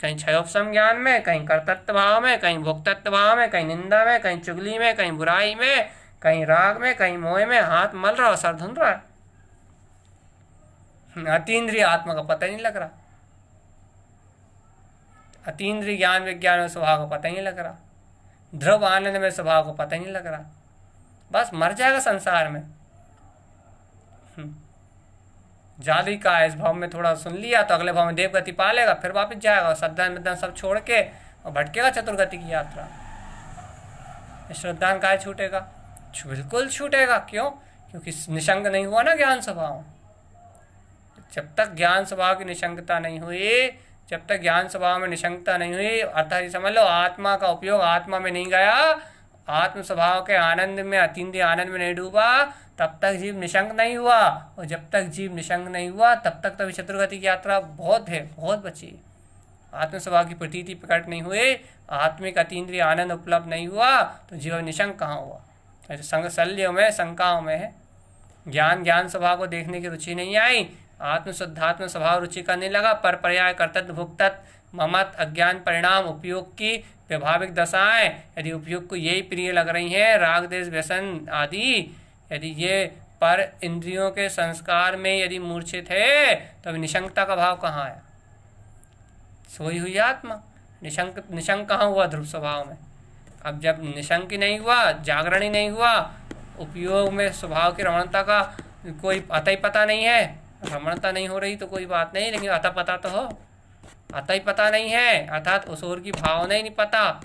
S1: कहीं क्षयोपशम ज्ञान में, कहीं कर्तृत्व भाव में, कहीं भोक्तत्व भाव में, कहीं निंदा में, कहीं चुगली में, कहीं बुराई में, कहीं राग में, कहीं मोह में, हाथ मल रहा और सर धुन रहा है। अतीन्द्रिय आत्मा का पता ही नहीं लग रहा, अतीन्द्रिय ज्ञान विज्ञान में स्वभाव का पता ही नहीं लग रहा, ध्रुव आनंद में स्वभाव का पता ही नहीं लग रहा, बस मर जाएगा संसार में। जादू का है, इस भाव में थोड़ा सुन लिया तो अगले भाव में देव गति पा लेगा, फिर वापस जाएगा, श्रद्धा मिद्दा सब छोड़ के और भटकेगा चतुर्गति की यात्रा। श्रद्धा का छूटेगा, बिल्कुल छूटेगा। क्यों? क्योंकि निशंक नहीं हुआ ना ज्ञान स्वभाव। जब तक ज्ञान स्वभाव की निशंकता नहीं हुई, जब तक ज्ञान स्वभाव में निशंकता नहीं हुई, अर्थात ये समझ लो आत्मा का उपयोग आत्मा में नहीं गया, आत्म स्वभाव के आनंद में, अतीन्द्रिय आनंद में नहीं डूबा, तब तक जीव निशंक नहीं हुआ। और जब तक जीव निशंक नहीं हुआ तब तक तो चतुर्गति की यात्रा बहुत है, बहुत बची। आत्म स्वभाव की प्रतीति प्रकट नहीं हुई, आत्मिक अतीन्द्रिय आनंद उपलब्ध नहीं हुआ, तो जीव निशंक कहाँ हुआ? ऐसे संगशल्यों में, शंकाओं में है। ज्ञान स्वभाव को देखने की रुचि नहीं आई, आत्म शुद्धात्म स्वभाव रुचि का नहीं लगा, पर पर्याय कर्तव्य भुक्तत्व ममत अज्ञान परिणाम उपयोग की व्यवहारिक दशाएं, यदि उपयोग को यही प्रिय लग रही हैं, राग देश व्यसन आदि, यदि ये पर इंद्रियों के संस्कार में यदि मूर्छित है तो निशंकता का भाव कहाँ आया? सोई हुई आत्मा। निशंक कहाँ हुआ? ध्रुव स्वभाव में। अब जब निशंक ही नहीं हुआ, जागरण ही नहीं हुआ, उपयोग में स्वभाव की रमणता का कोई अतः ही पता नहीं है, रमणता नहीं हो रही तो कोई बात नहीं, लेकिन अतः पता तो हो। अतः ही पता नहीं है, अर्थात उस ओर की भावना ही नहीं पता,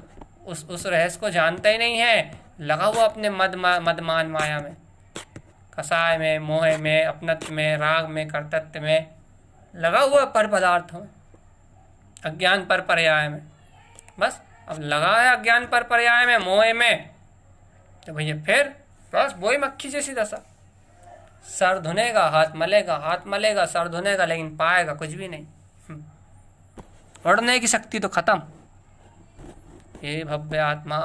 S1: उस रहस्य को जानता ही नहीं है, लगा हुआ अपने मदमान माया में, कसाय में, मोह में, अपनत्व में, राग में, कर्तव्य में, लगा हुआ पर पदार्थों में, अज्ञान पर पर्याय में। बस अब लगा है अज्ञान पर पर्याय में, मोह में, तो भैया फिर बस वही मक्खी जैसी दशा। सर धुनेगा, हाथ मलेगा, हाथ मलेगा, सर धुनेगा, लेकिन पाएगा कुछ भी नहीं। उड़ने की शक्ति तो खत्म। ये भव्य आत्मा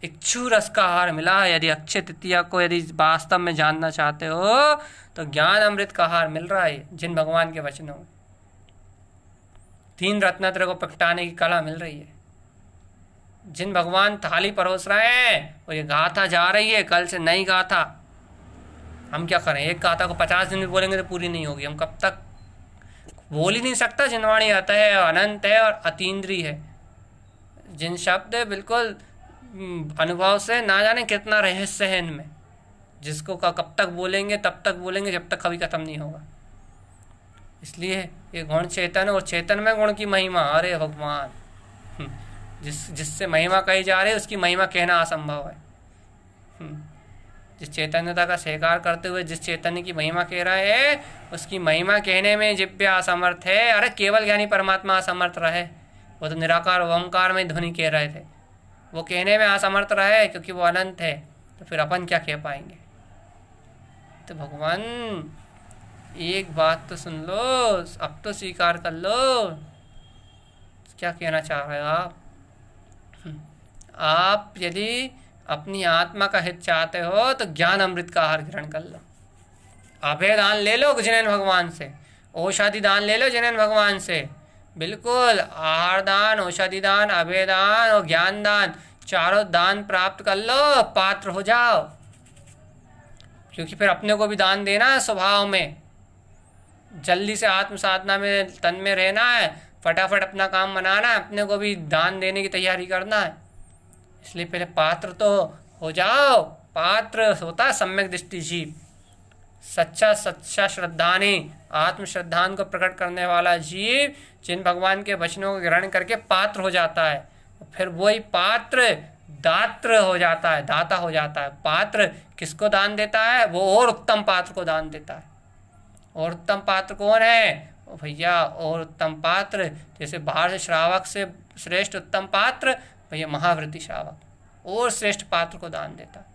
S1: इच्छु रस का आहार मिला है। यदि अक्षय तृतीया को यदि वास्तव में जानना चाहते हो तो ज्ञान अमृत का आहार मिल रहा है जिन भगवान के वचनों में। तीन रत्नत्र को प्रगटाने की कला मिल रही है। जिन भगवान थाली परोस रहे हैं वो ये गाथा जा रही है, कल से नई गाथा। हम क्या करें? एक गाथा को 50 दिन में बोलेंगे तो पूरी नहीं होगी। हम कब तक बोल ही नहीं सकता। जिनवाणी आता है, अनंत है और अतीन्द्रिय है। जिन शब्द बिल्कुल अनुभव से ना जाने कितना रहस्य है इनमें, जिसको कब तक बोलेंगे, तब तक बोलेंगे जब तक कभी खत्म नहीं होगा। इसलिए ये गुण चेतन और चेतन में गुण की महिमा, अरे भगवान, जिससे महिमा कही जा रही है उसकी महिमा कहना असंभव है। जिस चैतन्यता का स्वीकार करते हुए जिस चैतन्य की महिमा कह रहे हैं उसकी महिमा कहने में जिव्या असमर्थ है। अरे केवल ज्ञानी परमात्मा असमर्थ रहे, वो तो निराकार ओंकार में ध्वनि कह रहे थे, वो कहने में असमर्थ रहे क्योंकि वो अनंत है। तो फिर अपन क्या कह पाएंगे? तो भगवान एक बात तो सुन लो, अब तो स्वीकार कर लो। क्या कहना चाह रहे हो आप? आप यदि अपनी आत्मा का हित चाहते हो तो ज्ञान अमृत का आहार ग्रहण कर लो। अभय दान ले लो जिनेन भगवान से, औषधि दान ले लो जिनेन भगवान से। बिल्कुल आहार दान, औषधि दान, अभय दान और ज्ञान दान, चारों दान प्राप्त कर लो, पात्र हो जाओ। क्योंकि फिर अपने को भी दान देना है स्वभाव में, जल्दी से आत्म साधना में तन में रहना है, फटाफट अपना काम बनाना है, अपने को भी दान देने की तैयारी करना है। इसलिए पहले पात्र तो हो जाओ। पात्र होता है सम्यक दृष्टि जीव, सच्चा श्रद्धानी, आत्म श्रद्धान को प्रकट करने वाला जीव जिन भगवान के वचनों को ग्रहण करके पात्र हो जाता है। फिर वही पात्र दात्र हो जाता है, दाता हो जाता है। पात्र किसको दान देता है? वो और उत्तम पात्र को दान देता है। और उत्तम पात्र कौन है भैया? और उत्तम पात्र जैसे बाहर से श्रावक से श्रेष्ठ उत्तम पात्र भैया महावृत्ति श्रावक और श्रेष्ठ पात्र को दान देता है।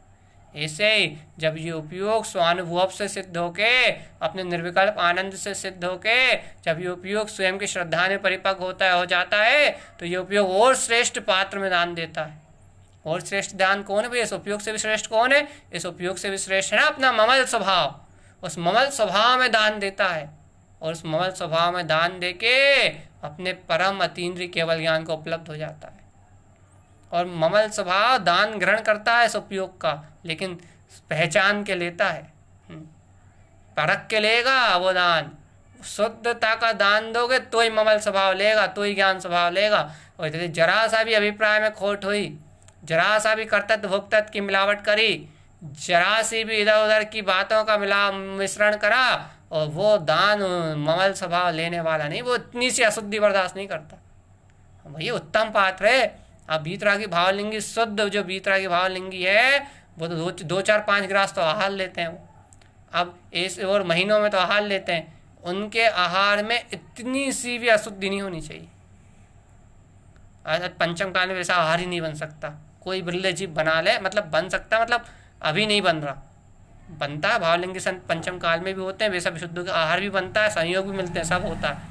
S1: ऐसे ही जब ये उपयोग स्वानुभव से सिद्ध होके, अपने निर्विकल्प आनंद से सिद्ध होके, जब ये उपयोग स्वयं की श्रद्धा में परिपक्व हो जाता है तो ये उपयोग और श्रेष्ठ पात्र में दान देता है। और श्रेष्ठ दान कौन है भैया? इस उपयोग से भी श्रेष्ठ कौन है? इस उपयोग से भी श्रेष्ठ है ना अपना ममल स्वभाव। उस ममल स्वभाव में दान देता है और उस ममल स्वभाव में दान देके अपने परम अतीन्द्रिय केवल ज्ञान को उपलब्ध हो जाता है। और ममल स्वभाव दान ग्रहण करता है इस उपयोग का, लेकिन पहचान के लेता है, परख के लेगा वो दान। शुद्धता का दान दोगे तो ही ममल स्वभाव लेगा, तो ही ज्ञान स्वभाव लेगा। और जरा सा भी अभिप्राय में खोट हुई, जरा सा भी कर्तव्य भोक्तत्व की मिलावट करी, जरा सी भी इधर उधर की बातों का मिश्रण करा, और वो दान ममल स्वभाव लेने वाला नहीं, वो इतनी सी अशुद्धि बर्दाश्त नहीं करता। भैया उत्तम पात्र है। अब वीतरागी भावलिंगी शुद्ध जो वीतरागी भावलिंगी है वो तो 2-4-5 गिलास तो आहार लेते हैं वो। अब ऐसे और महीनों में तो आहार लेते हैं, उनके आहार में इतनी सी भी अशुद्धि नहीं होनी चाहिए। आज पंचम काल में वैसा आहार ही नहीं बन सकता। कोई बिरले जीव बना ले, मतलब बन सकता, मतलब अभी नहीं बन रहा, बनता है भावलिंगी संत पंचम काल में भी होते हैं, वैसा विशुद्ध का आहार भी बनता है, संयोग भी मिलते हैं, सब होता है।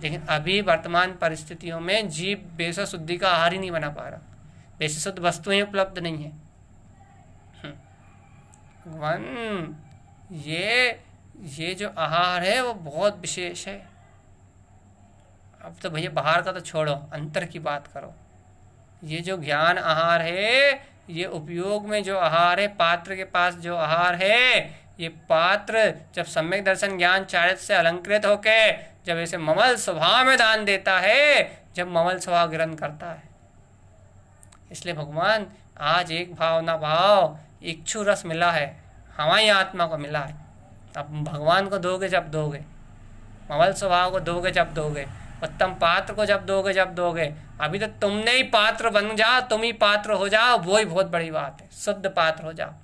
S1: लेकिन अभी वर्तमान परिस्थितियों में जीव वैसा शुद्धि का आहार ही नहीं बना पा रहा, वैसी शुद्ध वस्तुएं उपलब्ध नहीं है। भगवान ये जो आहार है वो बहुत विशेष है। अब तो भैया बाहर का तो छोड़ो, अंतर की बात करो। ये जो ज्ञान आहार है, ये उपयोग में जो आहार है, पात्र के पास जो आहार है, ये पात्र जब सम्यक दर्शन ज्ञान चारित्र से अलंकृत होके जब ऐसे ममल स्वभाव में दान देता है, जब ममल स्वभाव ग्रहण करता है। इसलिए भगवान आज एक भाव ना भाव इच्छु रस मिला है, हमारी आत्मा को मिला है। अब भगवान को दोगे जब दोगे, ममल स्वभाव को दोगे जब दोगे, उत्तम पात्र को जब दोगे। अभी तो तुमने ही पात्र बन जाओ, तुम ही पात्र हो जाओ, वो ही बहुत बड़ी बात है। शुद्ध पात्र हो जाओ,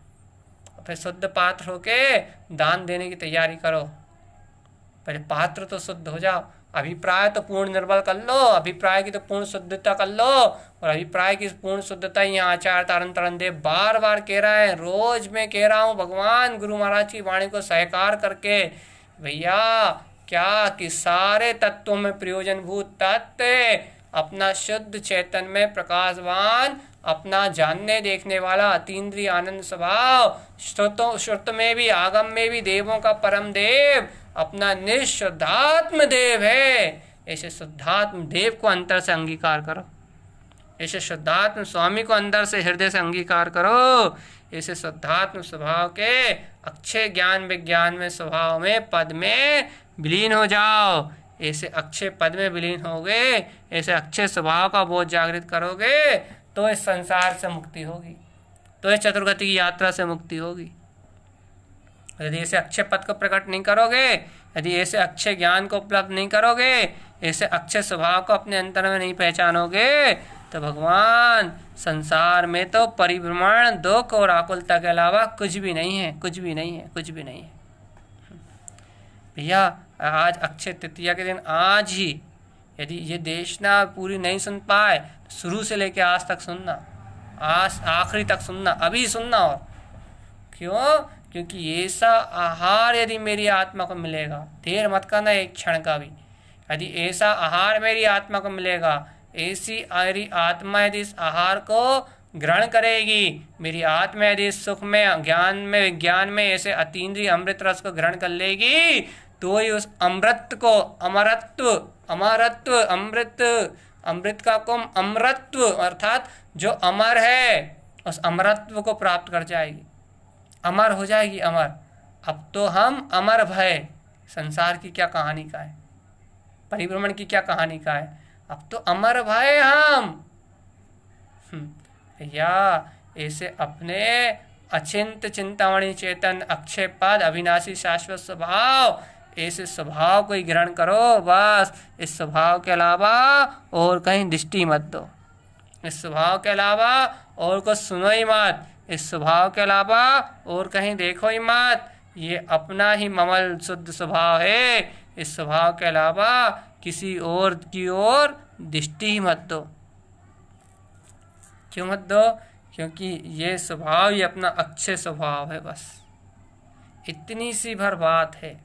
S1: फिर शुद्ध पात्र होके दान देने की तैयारी करो। पहले पात्र तो शुद्ध हो जाओ, अभिप्राय तो पूर्ण निर्मल कर लो, अभिप्राय की तो पूर्ण शुद्धता कर लो। और अभिप्राय की पूर्ण शुद्धता यहाँ आचार्य तारण तारण देव बार बार कह रहे हैं, रोज मैं कह रहा हूँ भगवान गुरु महाराज की वाणी को सहकार करके, भैया क्या कि सारे तत्वों में प्रयोजनभूत तत्व, अपना शुद्ध चैतन्य में प्रकाशवान, अपना जानने देखने वाला अतीन्द्रिय आनंद स्वभाव, श्रुत में भी आगम में भी देवों का परम देव, अपना निःशुद्धात्म देव है। ऐसे शुद्धात्म देव को अंतर से अंगीकार करो, ऐसे शुद्धात्म स्वामी को अंदर से हृदय से अंगीकार करो। ऐसे शुद्धात्म स्वभाव के अक्षय ज्ञान विज्ञान में स्वभाव में पद में विलीन हो जाओ। ऐसे अक्षय पद में विलीन होगे, ऐसे अक्षय स्वभाव का बोध जागृत करोगे, तो इस संसार से मुक्ति होगी, तो इस चतुर्गति की यात्रा से मुक्ति होगी। यदि ऐसे अक्षय पद को प्रकट नहीं करोगे, यदि ऐसे अक्षय ज्ञान को उपलब्ध नहीं करोगे, ऐसे अक्षय स्वभाव को अपने अंतर में नहीं पहचानोगे, तो भगवान संसार में तो परिभ्रमण, दुख और आकुलता के अलावा कुछ भी नहीं है, कुछ भी नहीं है, कुछ भी नहीं है। भैया आज अक्षय तृतीया के दिन, आज ही यदि ये देशना पूरी नहीं सुन पाए, शुरू से लेकर आज तक सुनना, आज आखिरी तक सुनना, अभी सुनना। और क्यों? क्योंकि ऐसा आहार यदि मेरी आत्मा को मिलेगा, देर मत करना एक क्षण का भी, यदि ऐसा आहार मेरी आत्मा को मिलेगा, ऐसी मेरी आत्मा यदि इस आहार को ग्रहण करेगी, मेरी आत्मा यदि सुख में ज्ञान में विज्ञान में ऐसे अतीन्द्रिय अमृत रस को ग्रहण कर लेगी, तो ही उस अमृत को अमरत्व, अमरत्व अमृत, अमृत का कुम अमरत्व अर्थात जो अमर है, उस अमरत्व को प्राप्त कर जाएगी, अमर हो जाएगी, अमर। अब तो हम अमर भय, संसार की क्या कहानी का है, परिभ्रमण की क्या कहानी का है, अब तो अमर भय हम। या ऐसे अपने अचिंत चिंतामणि चेतन अक्षय पद अविनाशी शाश्वत स्वभाव, ऐसे स्वभाव को ही ग्रहण करो बस। इस स्वभाव के अलावा और कहीं दृष्टि मत दो, इस स्वभाव के अलावा और कुछ सुनो ही मत, इस स्वभाव के अलावा और कहीं देखो ही मत। ये अपना ही ममल शुद्ध स्वभाव है, इस स्वभाव के अलावा किसी और की ओर दृष्टि ही मत दो। क्यों मत दो? क्योंकि ये स्वभाव ही अपना अक्षय स्वभाव है। बस इतनी सी भर बात है,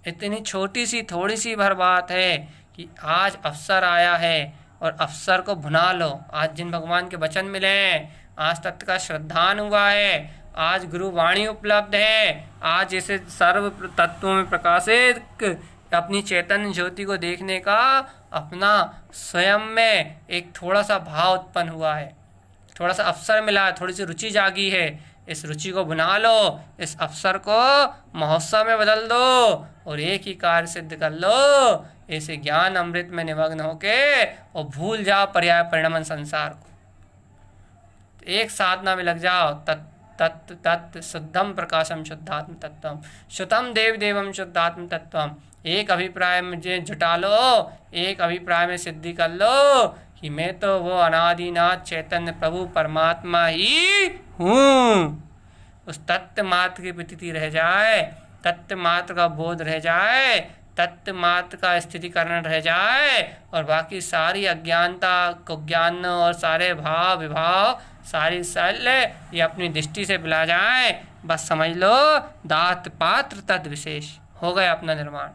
S1: इतनी छोटी सी थोड़ी सी भर बात है कि आज अवसर आया है और अवसर को भुना लो। आज जिन भगवान के वचन मिले हैं, आज तत्व का श्रद्धान हुआ है, आज गुरु वाणी उपलब्ध है, आज जैसे सर्व तत्वों में प्रकाशित अपनी चैतन्य ज्योति को देखने का अपना स्वयं में एक थोड़ा सा भाव उत्पन्न हुआ है, थोड़ा सा अवसर मिला है, थोड़ी सी रुचि जागी है। इस रुचि को बना लो, इस अवसर को महोत्सव में बदल दो और एक ही कार्य सिद्ध कर लो। ऐसे ज्ञान अमृत में निमग्न होके और भूल जाओ पर्याय परिणमन संसार को। एक साधना में लग जाओ, तत् तत् शुद्धम प्रकाशम शुद्धात्म तत्वम श्रुतम देव देवम शुद्धात्म तत्वम। एक अभिप्राय में जुटा लो, एक अभिप्राय में सिद्धि कर लो कि मैं तो वो अनादिनाथ चैतन्य प्रभु परमात्मा ही हूँ। उस तत्व मात्र की प्रतीति रह जाए, तत्व मात्र का बोध रह जाए, तत्व मात्र का स्थितिकरण रह जाए, और बाकी सारी अज्ञानता को ज्ञान और सारे भाव विभाव सारी शैल्य ये अपनी दृष्टि से भुला जाए। बस समझ लो दात पात्र तद विशेष हो गया अपना निर्वाण।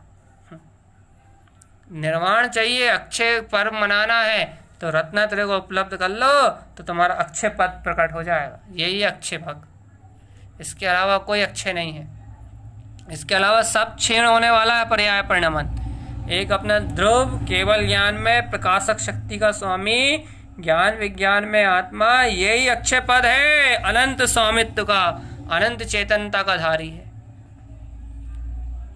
S1: निर्वाण चाहिए, अक्षय पर्व मनाना है तो रत्नत्रय को उपलब्ध कर लो तो तुम्हारा अक्षय पद प्रकट हो जाएगा। यही अक्षय भक्त, इसके अलावा कोई अक्षय नहीं है। इसके अलावा सब क्षीण होने वाला है। पर्याय परिणमन एक अपना ध्रुव, केवल ज्ञान में प्रकाशक शक्ति का स्वामी, ज्ञान विज्ञान में आत्मा, यही अक्षय पद है। अनंत स्वामित्व का, अनंत चेतनता का धारी है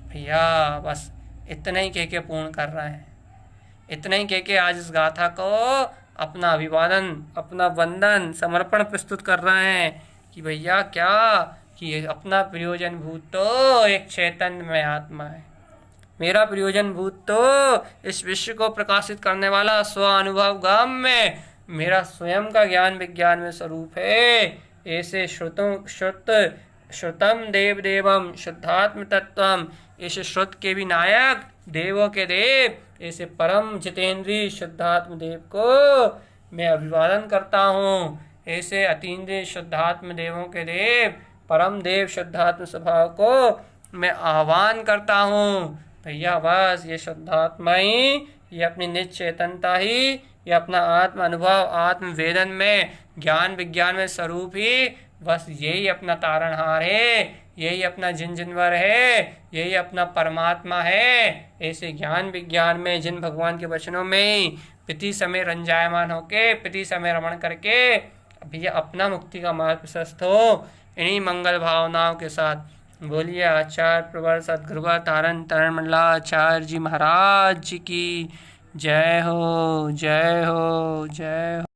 S1: भैया। बस इतना ही कह के पूर्ण कर रहे हैं, इतना ही कह के आज इस गाथा को अपना अभिवादन, अपना वंदन, समर्पण प्रस्तुत कर रहे हैं कि भैया क्या कि अपना प्रयोजन भूत तो एक चैतन्य में आत्मा है। मेरा प्रयोजन भूत तो इस विश्व को प्रकाशित करने वाला स्व अनुभव गाम में मेरा स्वयं का ज्ञान विज्ञान में स्वरूप है। ऐसे श्रुतम देव देवम शुद्धात्म तत्वम, ऐसे श्रुत के भी नायक, देवों के देव, ऐसे परम जितेंद्रीय शुद्धात्म देव को मैं अभिवादन करता हूँ। ऐसे अतीन्द्रिय शुद्धात्म देवों के देव, परम देव शुद्धात्म स्वभाव को मैं आह्वान करता हूँ। भैया बस ये शुद्धात्मा ही, ये अपनी निज चेतनता ही, ये अपना आत्म अनुभव, आत्म वेदन में, ज्ञान विज्ञान में स्वरूप ही, बस यही अपना तारणहार है, यही अपना जिनवर है, यही अपना परमात्मा है। ऐसे ज्ञान विज्ञान में जिन भगवान के वचनों में प्रति समय रंजायमान होके, प्रति समय रमण करके भैया अपना मुक्ति का मार्ग प्रशस्त हो, इन्हीं मंगल भावनाओं के साथ बोलिए आचार्य प्रवर सदगुरुवर तारण तरण मंडलाचार्य जी महाराज जी की जय हो, जय हो, जय हो।